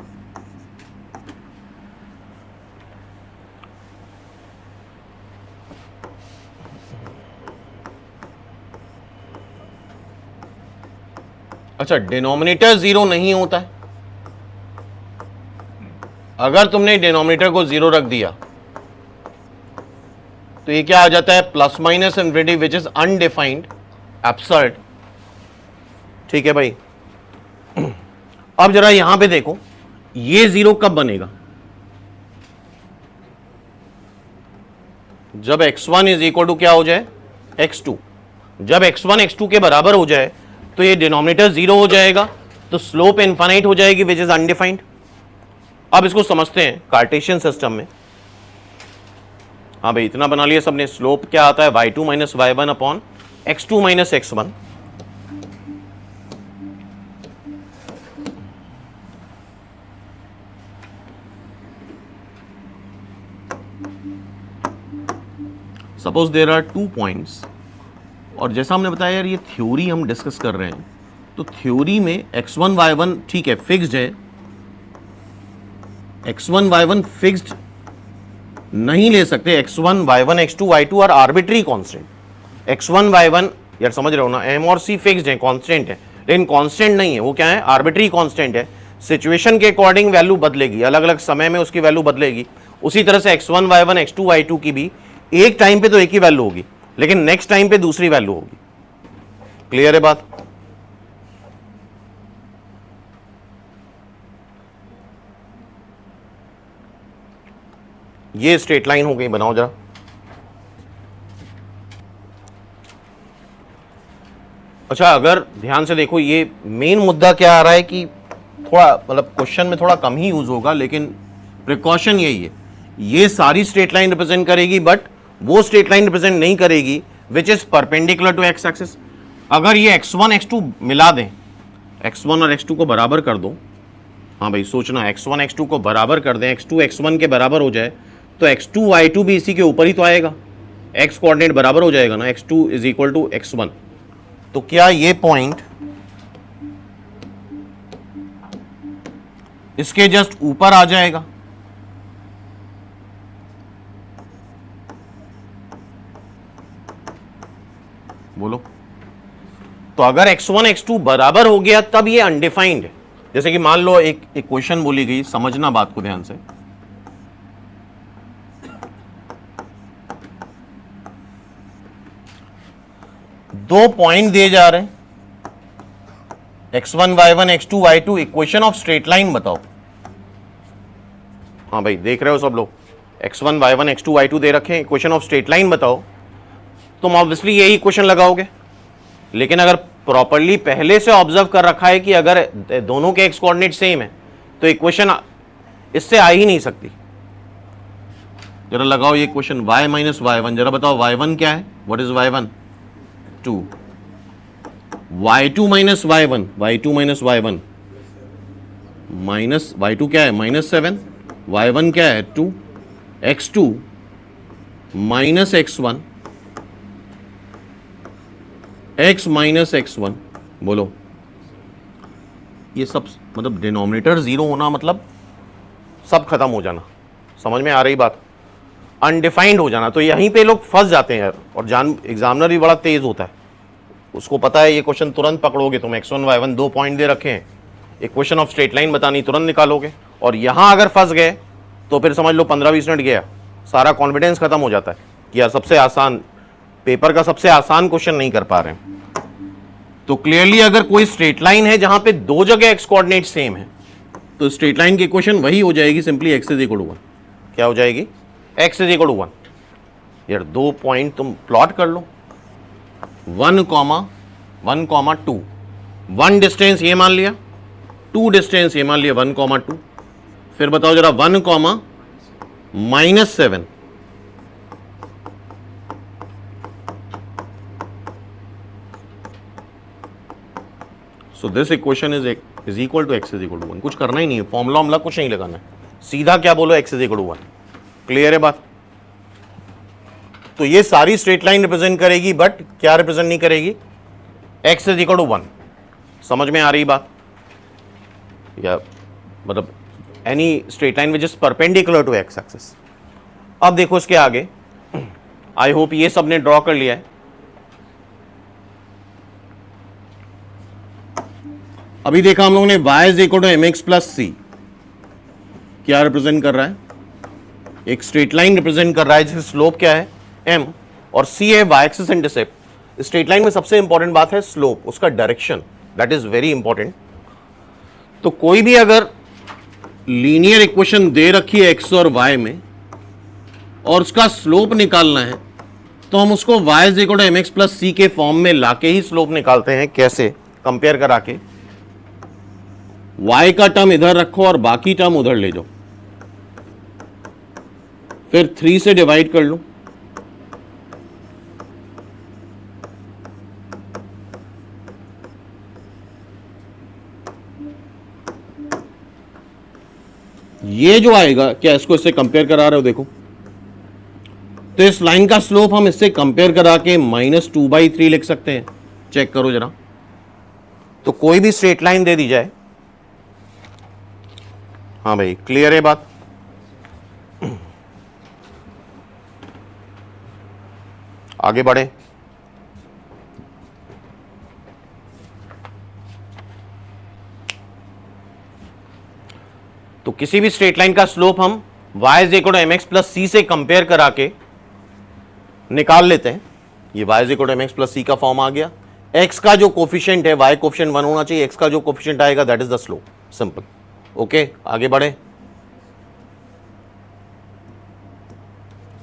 अच्छा, डिनोमिनेटर जीरो नहीं होता है। अगर तुमने डिनोमिनेटर को जीरो रख दिया तो ये क्या आ जाता है? Plus minus infinity which is undefined, absurd. ठीक है भाई। अब जरा यहां पे देखो, ये जीरो कब बनेगा? जब x1 इज इक्वल टू क्या हो जाए? x2। जब x1 x2 के बराबर हो जाए तो ये डिनोमिनेटर जीरो हो जाएगा, तो स्लोप इनफाइनाइट हो जाएगी विच इज अनडिफाइंड। अब इसको समझते हैं कार्टेशियन सिस्टम में। हाँ भाई, इतना बना लिया सबने। स्लोप क्या आता है? y2 minus y1 upon x2 minus x1। Suppose there are 2 points, और जैसा हमने बताया यार ये थ्योरी हम डिस्कस कर रहे हैं, तो थ्योरी में x1 y1 ठीक है फिक्स्ड है। x1 y1 फिक्स्ड नहीं ले सकते। x1 y1 x2 y2 are arbitrary constant. x1 y1 यार समझ रहे हो ना, m और c फिक्स्ड है, कांस्टेंट है, लेकिन कांस्टेंट नहीं है। वो क्या है? आर्बिट्री कांस्टेंट है। सिचुएशन के अकॉर्डिंग वैल्यू बदलेगी, अलग अलग समय में उसकी वैल्यू बदलेगी। उसी तरह से x1 y1 x2 y2 की भी एक टाइम पे तो एक ही वैल्यू होगी, लेकिन नेक्स्ट टाइम पे दूसरी वैल्यू होगी। क्लियर है बात? ये स्ट्रेट लाइन हो गई, बनाओ जरा। अच्छा, अगर ध्यान से देखो, ये मेन मुद्दा क्या आ रहा है कि थोड़ा मतलब क्वेश्चन में थोड़ा कम ही यूज होगा, लेकिन प्रिकॉशन यही है, ये सारी स्ट्रेट लाइन रिप्रेजेंट करेगी, बट वो स्ट्रेट लाइन रिप्रेजेंट नहीं करेगी which is perpendicular to x axis. अगर ये x1 x2 मिला दें, x1 और x2 को बराबर कर दो। हाँ भाई सोचना, x1 x2 को बराबर कर दें, x2 x1 के बराबर हो जाए, तो x2 y2 भी इसी के ऊपर ही तो आएगा। x कोऑर्डिनेट बराबर हो जाएगा ना, x2 is equal to x1। तो क्या ये पॉइंट इसके जस्ट ऊपर आ जाएगा? बोलो। तो अगर x1 x2 बराबर हो गया तब ये अनडिफाइंड है। जैसे कि मान लो एक इक्वेशन बोली गई, समझना बात को ध्यान से। दो पॉइंट दिए जा रहे हैं, x1 y1 x2 y2, equation of straight line बताओ। हाँ भाई देख रहे हो सब लोग, x1 y1 x2 y2 दे रखे हैं, इक्वेशन ऑफ स्ट्रेट लाइन बताओ। तुम ऑब्वियसली यही इक्वेशन लगाओगे, लेकिन अगर प्रॉपर्ली पहले से ऑब्जर्व कर रखा है कि अगर दोनों के एक्स कोऑर्डिनेट सेम है तो इक्वेशन इससे आ ही नहीं सकती। जरा लगाओ ये इक्वेशन y माइनस y1, जरा बताओ y1 क्या है? What is y1? 2। y2 minus y1, y2 minus y1 minus y2 क्या है? -7। y1 क्या है? 2। x2 minus x1 x minus x1। बोलो, ये सब मतलब डिनोमिनेटर जीरो होना मतलब सब खत्म हो जाना। समझ में आ रही बात? अनडिफाइंड हो जाना। तो यहीं पे लोग फंस जाते हैं यार, और एग्जामिनर भी बड़ा तेज होता है, उसको पता है ये क्वेश्चन तुरंत पकड़ोगे तुम। x1 y1 दो पॉइंट दे रखे हैं, इक्वेशन ऑफ स्ट्रेट लाइन बतानी, तुरंत निकालोगे। और यहां अगर फंस गए तो फिर समझ लो 15-20 मिनट गया, सारा कॉन्फिडेंस खत्म हो जाता है कि यार सबसे आसान पेपर का सबसे आसान क्वेश्चन नहीं कर पा रहे हैं। तो क्लियरली अगर कोई स्ट्रेट लाइन है जहां पे दो जगह एक्स कोऑर्डिनेट सेम है तो स्ट्रेट लाइन की इक्वेशन वही हो जाएगी, simply X is equal to 1। क्या हो जाएगी? X is equal to 1। यार दो पॉइंट तुम प्लॉट कर लो, 1, 2, 1 डिस्टेंस ये मान लिया, 2 डिस्टेंस ये मान लिया, 1, 2। फिर बताओ जरा 1, -7। So this equation is equal to X is equal to 1। कुछ करना ही नहीं है, फॉर्मूला कुछ नहीं लगाना है, सीधा क्या बोलो, X is equal to 1। Clear है बात? तो ये सारी स्ट्रेट लाइन रिप्रेजेंट करेगी, बट क्या रिप्रेजेंट नहीं करेगी? X is equal to 1। समझ में आ रही बात? या मतलब any straight line which is perpendicular to x axis. अब देखो इसके आगे, आई होप ये सबने ड्रॉ कर लिया है। अभी देखा हम लोगों ने y is equal to M x plus c, क्या रिप्रेजेंट कर रहा है? एक स्ट्रेट लाइन रिप्रेजेंट कर रहा है जिसकी स्लोप क्या है? m, और c है y axis intercept. Straight line में सबसे इंपॉर्टेंट बात है स्लोप, उसका direction, that is very important. तो कोई भी अगर लीनियर इक्वेशन दे रखी है x और y में और उसका स्लोप निकालना है तो हम उसको y is equal to M x plus c के फॉर्म में लाके ही स्लोप निकालते हैं। कैसे? कंपेयर करा के y का टर्म इधर रखो और बाकी टर्म उधर ले जाओ, फिर 3 से डिवाइड कर लो, ये जो आएगा, क्या इसको इससे कंपेयर करा रहे हो? देखो तो इस लाइन का स्लोप हम इससे कंपेयर करा के -2/3 लिख सकते हैं। चेक करो जरा। तो कोई भी स्ट्रेट लाइन दे दी जाए, हाँ भाई क्लियर है बात? आगे बढ़े। तो किसी भी स्ट्रेट लाइन का स्लोप हम y is equal to M x plus c से कंपेयर करा के निकाल लेते हैं। ये y is equal to M x plus c का फॉर्म आ गया। x का जो कोफिशिएंट है, y कोफिशिएंट 1 होना चाहिए, x का जो कोफिशिएंट आएगा that is the slope. Simple. Okay आगे बढ़े।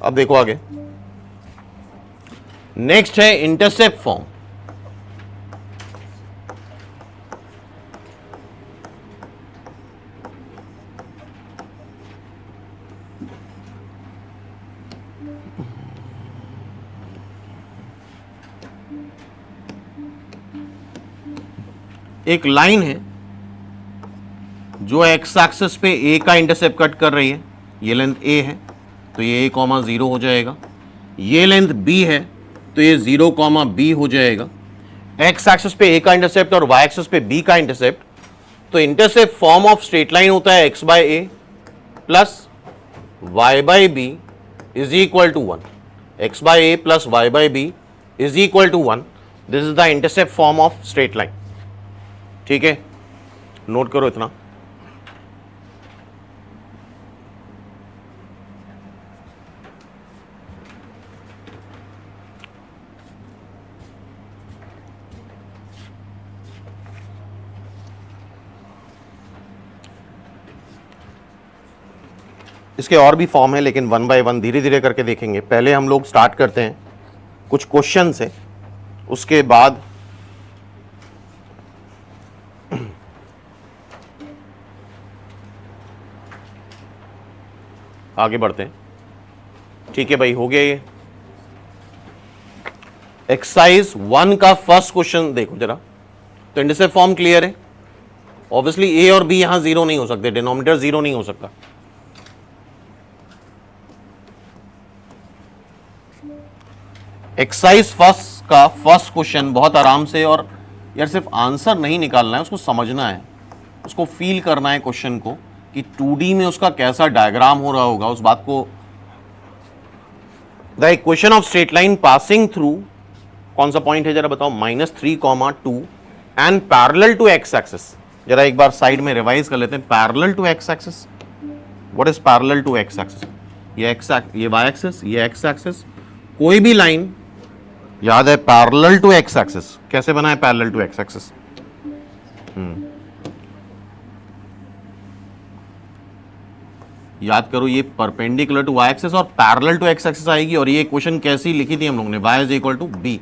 अब देखो आगे, नेक्स्ट है इंटरसेप्ट फॉर्म। एक लाइन है जो एक्स एक्सिस पे ए का इंटरसेप्ट कट कर रही है, ये लेंथ ए है तो ये a, 0 हो जाएगा। ये लेंथ b है तो ये 0, b हो जाएगा। x एक्सिस पे a का इंटरसेप्ट और y एक्सिस पे b का इंटरसेप्ट, तो intercept form of straight line होता है x by a plus y by b is equal to 1। x by a plus y by b is equal to 1। This is the intercept form of straight line. ठीक है, note करो इतना। इसके और भी form है लेकिन 1 बाय 1 धीरे धीरे करके देखेंगे। पहले हम लोग स्टार्ट करते हैं कुछ क्वेश्चन से, उसके बाद आगे बढ़ते हैं। ठीक है भाई, हो गया ये एक्सरसाइज 1 का फर्स्ट क्वेश्चन। देखो जरा, तो इंटरसेप्ट फॉर्म क्लियर है। ऑब्वियसली ए और बी यहां 0 नहीं हो सकते, डिनोमिनेटर 0 नहीं हो सकता। एक्सरसाइज फर्स्ट का फर्स्ट क्वेश्चन बहुत आराम से, और यार सिर्फ आंसर नहीं निकालना है, उसको समझना है, उसको फील करना है क्वेश्चन को कि 2D में उसका कैसा डायग्राम हो रहा होगा, उस बात को। The equation of straight line passing through, कौन सा पॉइंट है जरा बताओ, -3, 2 and parallel to x axis. जरा एक बार साइड में रिवाइज कर लेते हैं। Parallel to x axis, what is parallel to x axis? ये वाई एक्सिस, ये एक्स एक्सिस। कोई भी लाइन याद है पैरेलल टू एक्स एक्सिस, कैसे बना है पैरेलल टू एक्स एक्सिस? याद करो ये परपेंडिकुलर टू वाई एक्सिस और पैरेलल टू एक्स एक्सिस आएगी। और ये इक्वेशन कैसी लिखी थी हम लोगों ने? y is equal to B.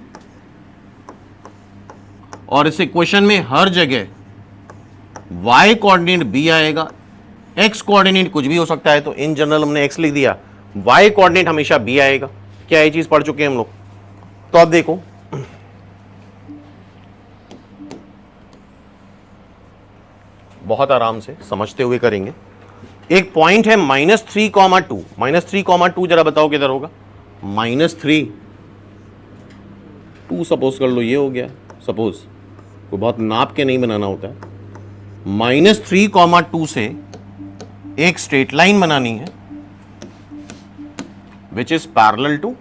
और इस इक्वेशन में हर जगह y कोऑर्डिनेट b आएगा, x कोऑर्डिनेट कुछ भी हो सकता है, तो इन जनरल हमने x लिख दिया, y कोऑर्डिनेट हमेशा b आएगा। क्या ये चीज पढ़ चुके हैं हम लोग? तो अब देखो बहुत आराम से समझते हुए करेंगे। एक पॉइंट है -3,2, -3,2 जरा बताओ किधर होगा? -3,2 सपोज कर लो, ये हो गया सपोज, कोई बहुत नाप के नहीं बनाना होता है। -3,2 से एक स्ट्रेट लाइन बनानी है which is parallel to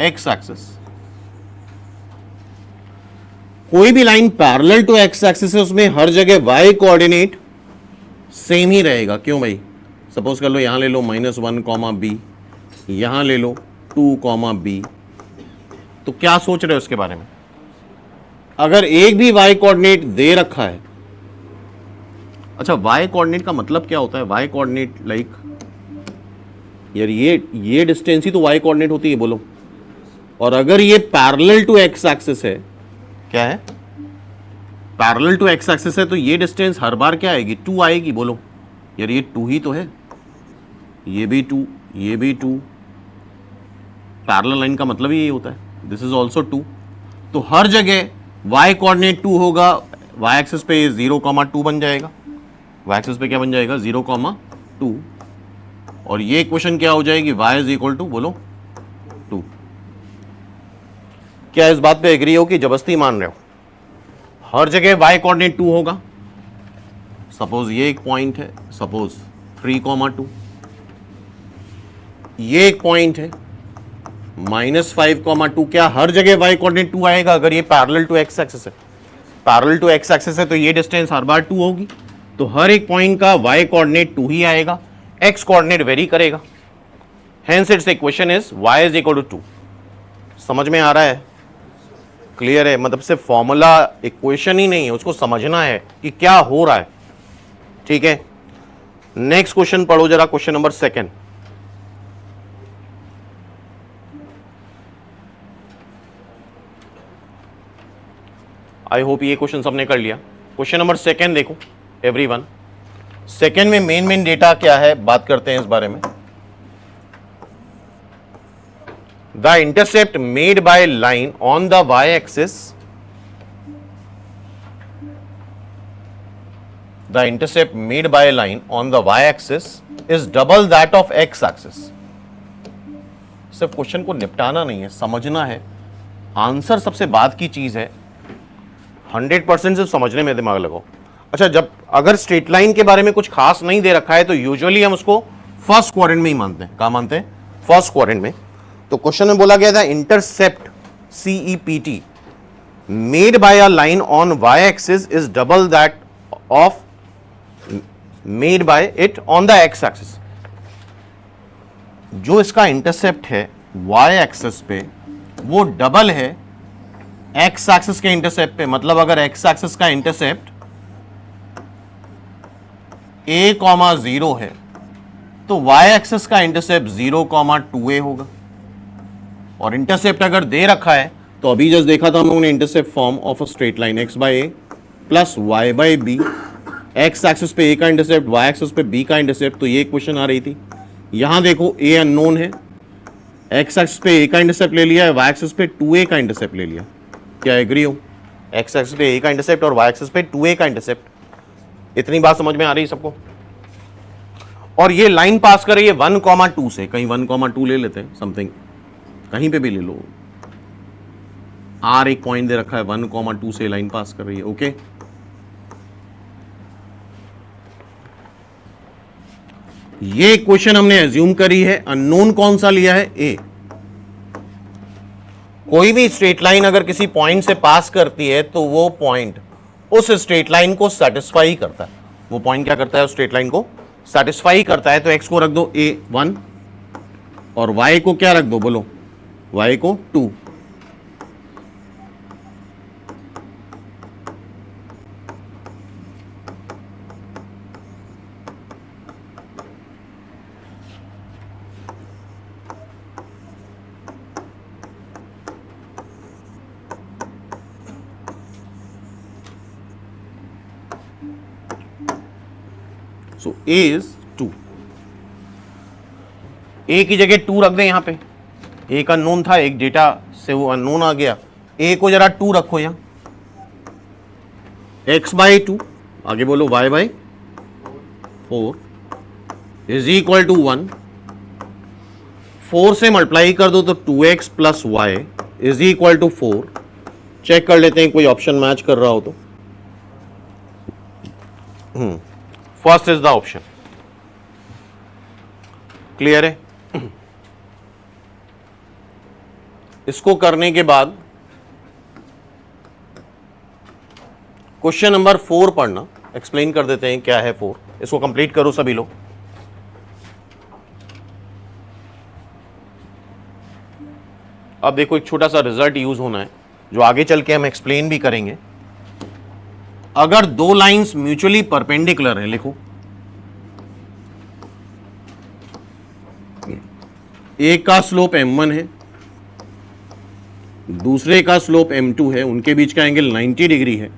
x axis. कोई भी line parallel to x axis है उसमें हर जगह y कोऑर्डिनेट सेम ही रहेगा। क्यों भाई? सपोज कर लो यहां ले लो -1, b, यहां ले लो 2, b। तो क्या सोच रहे हो इसके बारे में? अगर एक भी y कोऑर्डिनेट दे रखा है, अच्छा y कोऑर्डिनेट का मतलब क्या होता है? y कोऑर्डिनेट लाइक यार ये डिस्टेंस ही तो y कोऑर्डिनेट होती है, बोलो। और अगर ये पैरेलल टू एक्स एक्सिस है, क्या है? पैरेलल टू एक्स एक्सिस है, तो ये डिस्टेंस हर बार क्या आएगी? 2 आएगी, बोलो। यार ये 2 ही तो है, ये भी 2, ये भी 2। पैरेलल लाइन का मतलब ही ये होता है, दिस इज ऑल्सो 2। तो हर जगह y कोऑर्डिनेट 2 होगा, y एक्सिस पे 0,2 बन जाएगा, y एक्सिस पे क्या बन जाएगा? 0,2। और ये इक्वेशन क्या हो जाएगी? y इज इक्वल टू, बोलो, 2। क्या इस बात पे एग्री हो कि जबरदस्ती मान रहे हो? हर जगह y कोऑर्डिनेट 2 होगा। सपोज ये एक पॉइंट है, सपोज 3,2, ये एक पॉइंट है -5,2। क्या हर जगह y कोऑर्डिनेट 2 आएगा? अगर ये पैरेलल टू एक्स एक्सिस है, पैरेलल टू एक्स एक्सिस है, तो ये डिस्टेंस हर बार 2 होगी, तो हर एक पॉइंट का y कोऑर्डिनेट 2 ही आएगा, x कोऑर्डिनेट वेरी करेगा। Hence its equation is y is equal to 2। समझ में आ रहा है? क्लियर है? मतलब सिर्फ फॉर्मूला इक्वेशन ही नहीं है, उसको समझना है कि क्या हो रहा है। ठीक है, नेक्स्ट क्वेश्चन पढ़ो जरा, क्वेश्चन नंबर 2। आई होप ये क्वेश्चन सबने कर लिया। क्वेश्चन नंबर 2 देखो एवरीवन। सेकेंड में मेन डेटा क्या है, बात करते हैं इस बारे में। The intercept made by line on the y-axis, the intercept made by line on the y-axis is double that of x-axis। सिर्फ क्वेश्चन को निपटाना नहीं है, समझना है। आंसर सबसे बाद की चीज है, 100% सिर्फ समझने में दिमाग लगाओ। अच्छा, जब अगर स्ट्रेट लाइन के बारे में कुछ खास नहीं दे रखा है तो यूजुअली हम उसको फर्स्ट क्वाड्रेंट में ही मानते हैं। कहां मानते हैं? फर्स्ट क्वाड्रेंट में। तो क्वेश्चन में बोला गया था intercept CEPT made by a line on y axis is double that of made by it on the x axis. जो इसका इंटरसेप्ट है y एक्सिस पे वो डबल है x एक्सिस के इंटरसेप्ट पे। मतलब अगर x एक्सिस का इंटरसेप्ट a,0 है तो y एक्सिस का इंटरसेप्ट 0,2a होगा। और इंटरसेप्ट अगर दे रखा है तो अभी जस्ट देखा था हम लोगों ने intercept form of a straight line x by a plus y by b। x axis पे a का इंटरसेप्ट, y एक्सिस पे b का इंटरसेप्ट। तो ये क्वेश्चन आ रही थी। यहां देखो a अननोन है, x एक्सिस पे a का इंटरसेप्ट ले लिया है, y एक्सिस पे 2a का इंटरसेप्ट ले लिया। क्या एग्री हो? x एक्सिस पे a का इंटरसेप्ट और y एक्सिस पे 2a का इंटरसेप्ट। इतनी बात समझ में आ रही है सबको? और ये लाइन पास कर रही है 1,2 से। कहीं 1,2 ले लेते हैं, समथिंग कहीं पे भी ले लो। R एक पॉइंट दे रखा है, 1,2 से लाइन पास कर रही है। ओके, ये क्वेश्चन हमने एज्यूम करी है। अननोन कौन सा लिया है? A। कोई भी स्ट्रेट लाइन अगर किसी पॉइंट से पास करती है तो वो पॉइंट उस स्ट्रेट लाइन को सेटिस्फाई करता है। वो पॉइंट क्या करता है? उस स्ट्रेट लाइन को सेटिस्फाई करता है। तो x को रख दो A1 और y को क्या रख दो? बोलो y को 2। सो a इज 2। a की जगह 2 रख दें यहां पे, a का नोन था, एक डेटा से वो अननोन आ गया, a को जरा 2 रखो यहां, x बाई 2, आगे बोलो y by 4 is equal to 1। 4 से मल्टीप्लाई कर दो तो 2x plus Y is equal to 4। Check कर लेते हैं कोई ऑप्शन मैच कर रहा हो तो। First is the option. Clear है? इसको करने के बाद क्वेश्चन नंबर 4 पढ़ना, एक्सप्लेन कर देते हैं क्या है 4। इसको कंप्लीट करो सभी लोग। अब देखो एक छोटा सा रिजल्ट यूज होना है जो आगे चल के हम एक्सप्लेन भी करेंगे। अगर दो लाइंस म्यूचुअली परपेंडिकुलर हैं, लिखो एक का स्लोप m1 है, दूसरे का स्लोप m2 है, उनके बीच का एंगल 90 डिग्री है,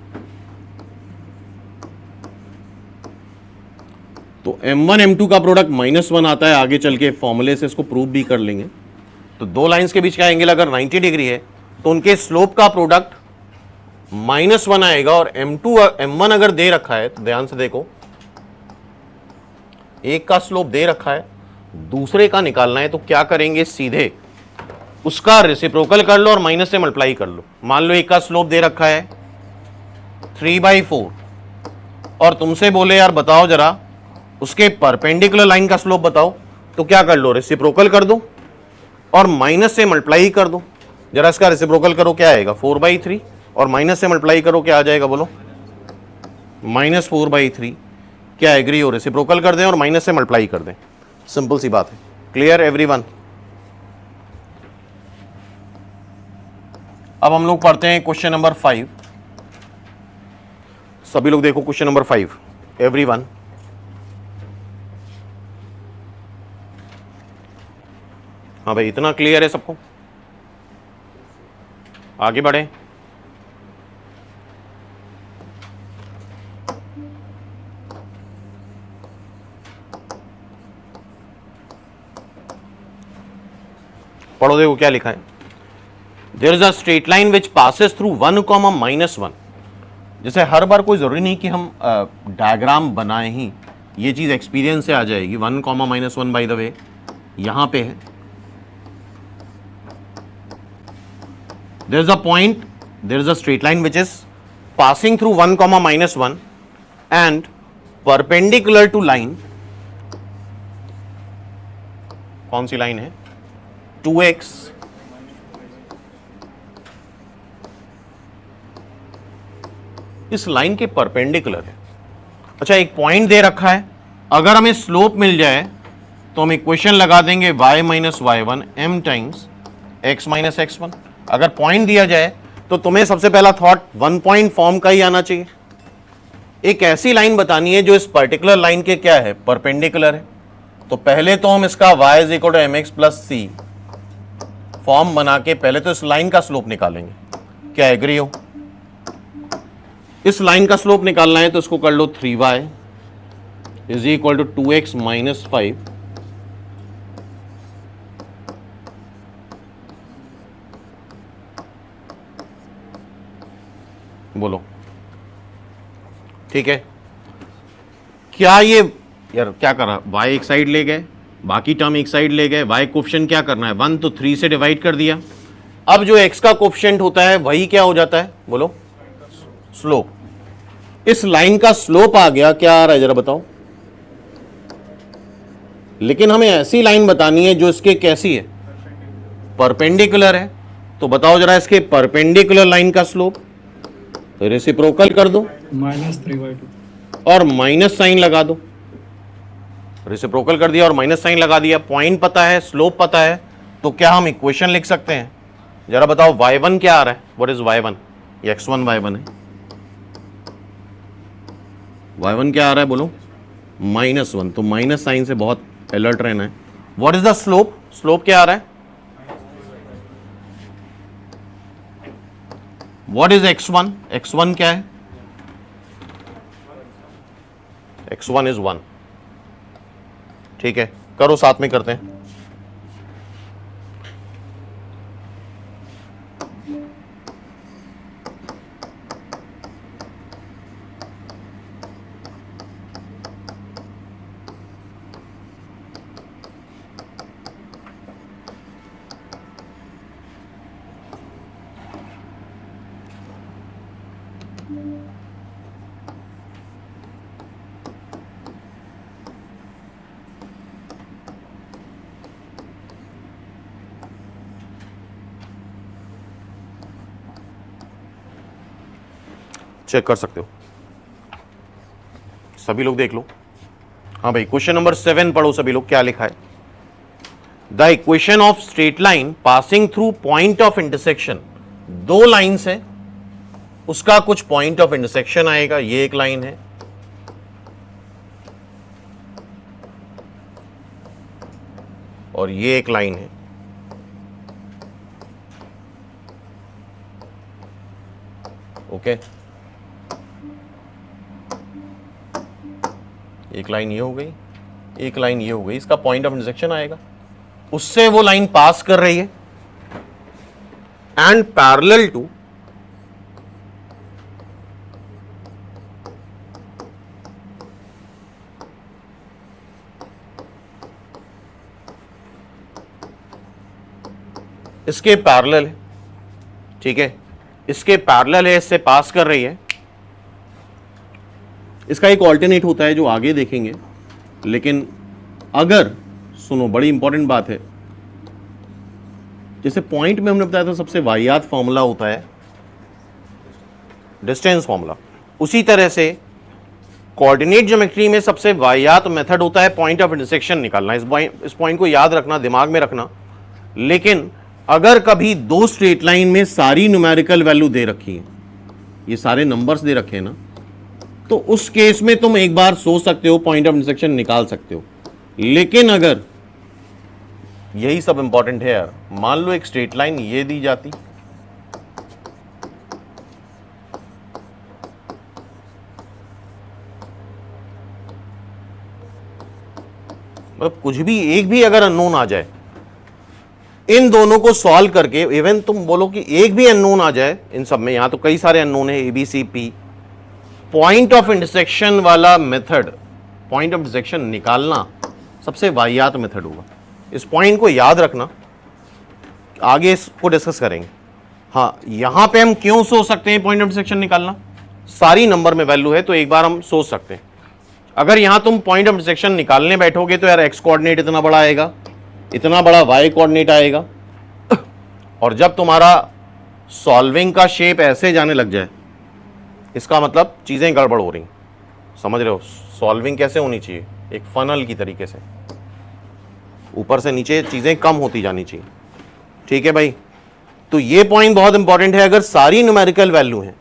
तो m1 m2 का प्रोडक्ट -1 आता है। आगे चल के फॉर्मूले से इसको प्रूव भी कर लेंगे। तो दो लाइंस के बीच का एंगल अगर 90 डिग्री है तो उनके स्लोप का प्रोडक्ट -1 आएगा। और m1 अगर दे रखा है तो ध्यान से देखो, एक का स्लोप दे रखा है, दूसरे का निकालना है, तो क्या करेंगे, सीधे उसका रेसिप्रोकल कर लो और माइनस से मल्टीप्लाई कर लो। मान लो एक का स्लोप दे रखा है 3/4 और तुमसे बोले यार बताओ जरा उसके परपेंडिकुलर लाइन का स्लोप बताओ, तो क्या कर लो, रेसिप्रोकल कर दो और माइनस से मल्टीप्लाई कर दो। जरा इसका रेसिप्रोकल करो, क्या आएगा 4/3 और माइनस से मल्टीप्लाई करो, क्या आ जाएगा बोलो, -4/3। क्या एग्री हो? रेसिप्रोकल कर दें और माइनस से मल्टीप्लाई कर दें, सिंपल सी बात है। Clear everyone? अब हम लोग पढ़ते हैं क्वेश्चन नंबर 5। सभी लोग देखो क्वेश्चन नंबर 5 एवरीवन। हाँ भाई, इतना क्लियर है सबको? आगे बढ़े। पढ़ो, देखो क्या लिखा है। There is a straight line which passes through 1, -1। जैसे हर बार कोई जरूरी नहीं कि हम डायग्राम बनाए ही, ये चीज एक्सपीरियंस से आ जाएगी। 1, -1 बाय द वे यहां पे है। There is a point, there is a straight line which is passing through 1, -1 and perpendicular to line, कौन सी लाइन है, 2x इस लाइन के परपेंडिकुलर है। अच्छा, एक पॉइंट दे रखा है, अगर हमें स्लोप मिल जाए तो हम इक्वेशन लगा देंगे y - y1 m times x - x1। अगर पॉइंट दिया जाए तो तुम्हें सबसे पहला थॉट 1 पॉइंट फॉर्म का ही आना चाहिए। एक ऐसी लाइन बतानी है जो इस पर्टिकुलर लाइन के क्या है, परपेंडिकुलर है। तो पहले तो हम इसका y = mx + c फॉर्म बना के पहले तो इस लाइन का स्लोप निकालेंगे। क्या एग्री हो? इस लाइन का स्लोप निकालना है तो इसको कर लो 3y = 2x - 5 बोलो, ठीक है? क्या ये यार क्या करा, y एक साइड ले गए, बाकी टर्म एक साइड ले गए, y कोफिशिएंट क्या करना है, 1 तो 3 से डिवाइड कर दिया। अब जो x का कोफिशिएंट होता है वही क्या हो जाता है बोलो, स्लोप। इस लाइन का स्लोप आ गया, क्या आ रहा है जरा बताओ। लेकिन हमें ऐसी लाइन बतानी है जो इसके कैसी है, परपेंडिकुलर है। तो बताओ जरा इसके परपेंडिकुलर लाइन का स्लोप, रेसिप्रोकल कर दो -3/2 और माइनस साइन लगा दो। रेसिप्रोकल कर दिया और माइनस साइन लगा दिया। पॉइंट पता है, स्लोप पता है, तो क्या हम इक्वेशन लिख सकते हैं? जरा बताओ y1 क्या आ रहा है? What is y1? ये x1 y1 है। y1 क्या आ रहा है बोलो? -1। तो माइनस साइन से बहुत अलर्ट रहना है। What is the slope? Slope क्या आ रहा है? What is x1? x1 क्या है? x1 is 1। ठीक है, करो साथ में करते हैं। चेक कर सकते हो, सभी लोग देख लो। हाँ भाई, क्वेश्चन नंबर 7 पढ़ो सभी लोग, क्या लिखा है? The equation of straight line passing through point of intersection. दो लाइन्स है, उसका कुछ पॉइंट ऑफ इंटरसेक्शन आएगा। ये एक लाइन है, और ये एक लाइन है। ओके, एक लाइन ये हो गई, एक लाइन ये हो गई, इसका पॉइंट ऑफ इंटरसेक्शन आएगा। उससे वो लाइन पास कर रही है एंड पैरेलल टू इसके पैरेलल है। ठीक है, इसके पैरेलल है, इससे पास कर रही है। इसका एक ऑल्टरनेट होता है जो आगे देखेंगे, लेकिन अगर सुनो, बड़ी इंपॉर्टेंट बात है। जैसे पॉइंट में हमने बताया था सबसे वाहियात फॉर्मूला होता है डिस्टेंस फॉर्मूला, उसी तरह से कोऑर्डिनेट ज्योमेट्री में सबसे वाहियात मेथड होता है पॉइंट ऑफ इंटरसेक्शन निकालना। इस पॉइंट को याद रखना, दिमाग में रखना। लेकिन अगर कभी दो स्ट्रेट लाइन में सारी न्यूमेरिकल वैल्यू दे रखी है, ये सारे नंबर्स दे रखे हैं ना, तो उस केस में तुम एक बार सोच सकते हो, पॉइंट ऑफ इंटरसेक्शन निकाल सकते हो। लेकिन अगर यही सब इंपॉर्टेंट है यार, मान लो एक स्ट्रेट लाइन ये दी जाती, मतलब कुछ भी, एक भी अगर अननोन आ जाए, इन दोनों को सॉल्व करके, इवन तुम बोलो कि एक भी अननोन आ जाए इन सब में, यहां तो कई सारे अननोन है, ABCP, पॉइंट ऑफ इंटरसेक्शन वाला मेथड, पॉइंट ऑफ इंटरसेक्शन निकालना सबसे वाहियात मेथड होगा। इस पॉइंट को याद रखना, आगे इसको डिस्कस करेंगे। हाँ, यहां पे हम क्यों सोच सकते हैं पॉइंट ऑफ इंटरसेक्शन निकालना? सारी नंबर में वैल्यू है तो एक बार हम सोच सकते हैं। अगर यहां तुम पॉइंट ऑफ इंटरसेक्शन निकालने बैठोगे तो यार एक्स कोऑर्डिनेट इतना बड़ा आएगा, इतना बड़ा वाई कोऑर्डिनेट आएगा, और जब तुम्हारा सॉल्विंग का शेप ऐसे जाने लग जाए, इसका मतलब चीजें गड़बड़ हो रही। समझ रहे हो? सॉल्विंग कैसे होनी चाहिए? एक फनल की तरीके से, ऊपर से नीचे चीजें कम होती जानी चाहिए। ठीक है भाई, तो ये पॉइंट बहुत इंपॉर्टेंट है। अगर सारी न्यूमेरिकल वैल्यू है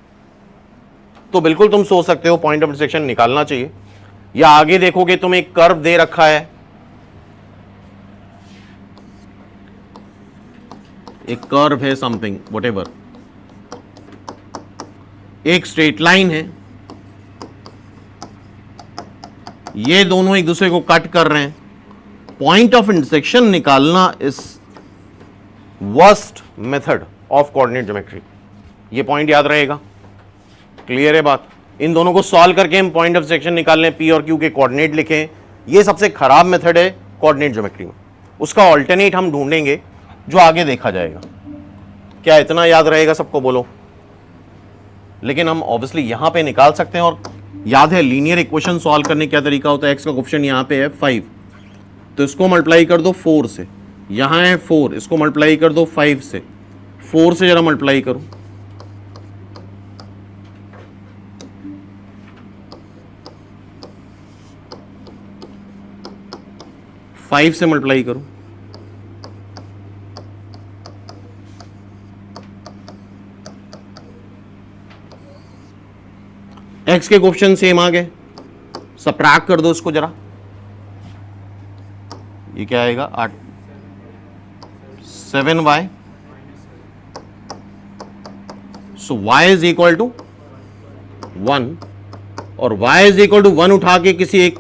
तो बिल्कुल तुम सोच सकते हो पॉइंट ऑफ इंटरसेक्शन निकालना चाहिए। या आगे देखोगे, तुम एक कर्व दे रखा है, एक कर्व है, समथिंग व्हाटएवर, एक स्ट्रेट लाइन है, ये दोनों एक दूसरे को कट कर रहे हैं, पॉइंट ऑफ इंटरसेक्शन निकालना is worst method of coordinate geometry. ये पॉइंट याद रहेगा। क्लियर है बात? इन दोनों को सॉल्व करके हम पॉइंट ऑफ इंटरसेक्शन निकाल लें, P और Q के कोऑर्डिनेट लिखें, ये सबसे खराब मेथड है कोऑर्डिनेट ज्योमेट्री में। उसका ऑल्टरनेट हम ढूंढेंगे जो आगे देखा जाएगा। क्या इतना याद रहेगा सबको? बोलो। लेकिन हम ऑब्वियसली यहां पे निकाल सकते हैं, और याद है लीनियर इक्वेशन सॉल्व करने क्या तरीका होता है? एक्स का कोएफिशिएंट यहां पे है 5, तो इसको मल्टीप्लाई कर दो 4 से, यहां है 4, इसको मल्टीप्लाई कर दो 5 से, 4 से जरा मल्टीप्लाई करो, फाइव से मल्टीप्लाई करो, x के कोफिशिएंट सेम आ गए, सबट्रैक्ट कर दो इसको जरा, ये क्या आएगा 8 7y, so y is equal to 1 और y इज इक्वल टू 1 उठा के किसी एक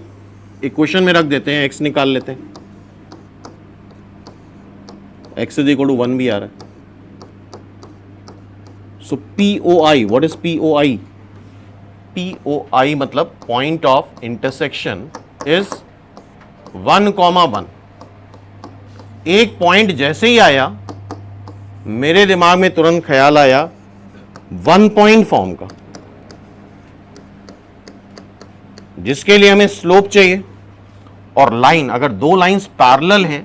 इक्वेशन में रख देते हैं, x निकाल लेते हैं, x इज इक्वल टू 1 भी आ रहा है। सो POI, what is POI? POI मतलब पॉइंट ऑफ इंटरसेक्शन इज 1,1। एक पॉइंट जैसे ही आया मेरे दिमाग में तुरंत ख्याल आया 1 पॉइंट फॉर्म का, जिसके लिए हमें स्लोप चाहिए और लाइन, अगर दो लाइंस पैरेलल हैं,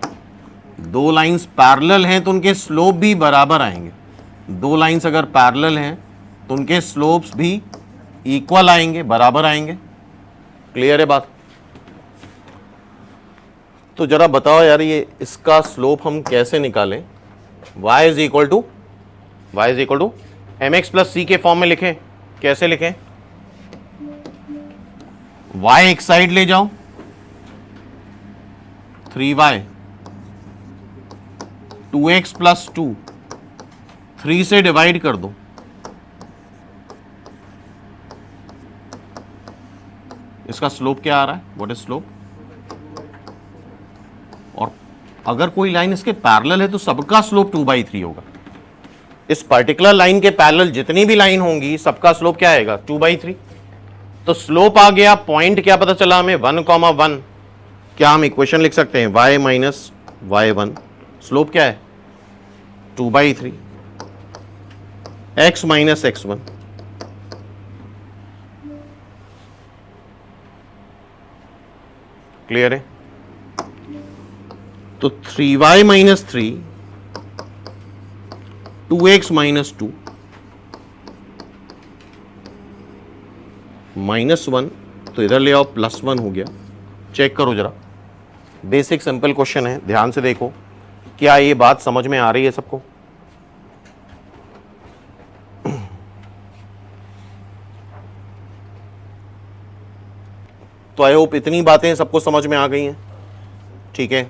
दो लाइंस पैरेलल हैं तो उनके स्लोप भी बराबर आएंगे। दो लाइंस अगर पैरेलल हैं तो उनके स्लोप्स भी इक्वल आएंगे, बराबर आएंगे। क्लियर है बात? तो जरा बताओ यार, ये इसका स्लोप हम कैसे निकालें? y is equal to mx plus c के फॉर्म में लिखें। कैसे लिखें? y एक साइड ले जाओ, 3y 2x प्लस 2, 3 से डिवाइड कर दो, इसका स्लोप क्या आ रहा है? What is slope? और अगर कोई लाइन इसके पैरेलल है तो सबका स्लोप 2/3 होगा। इस पर्टिकुलर लाइन के पैरेलल जितनी भी लाइन होंगी सबका स्लोप क्या आएगा? 2/3। तो स्लोप आ गया, पॉइंट क्या पता चला हमें? 1,1। क्या हम इक्वेशन लिख सकते हैं? y माइनस y1, स्लोप क्या है? 2/3, x माइनस x1। क्लियर है? तो 3y माइनस 3, 2x माइनस 2, -1, तो इधर ले आओ, +1 हो गया। चेक करो जरा, बेसिक सिंपल क्वेश्चन है, ध्यान से देखो। क्या ये बात समझ में आ रही है सबको? तो आई होप इतनी बातें सबको समझ में आ गई हैं। ठीक है।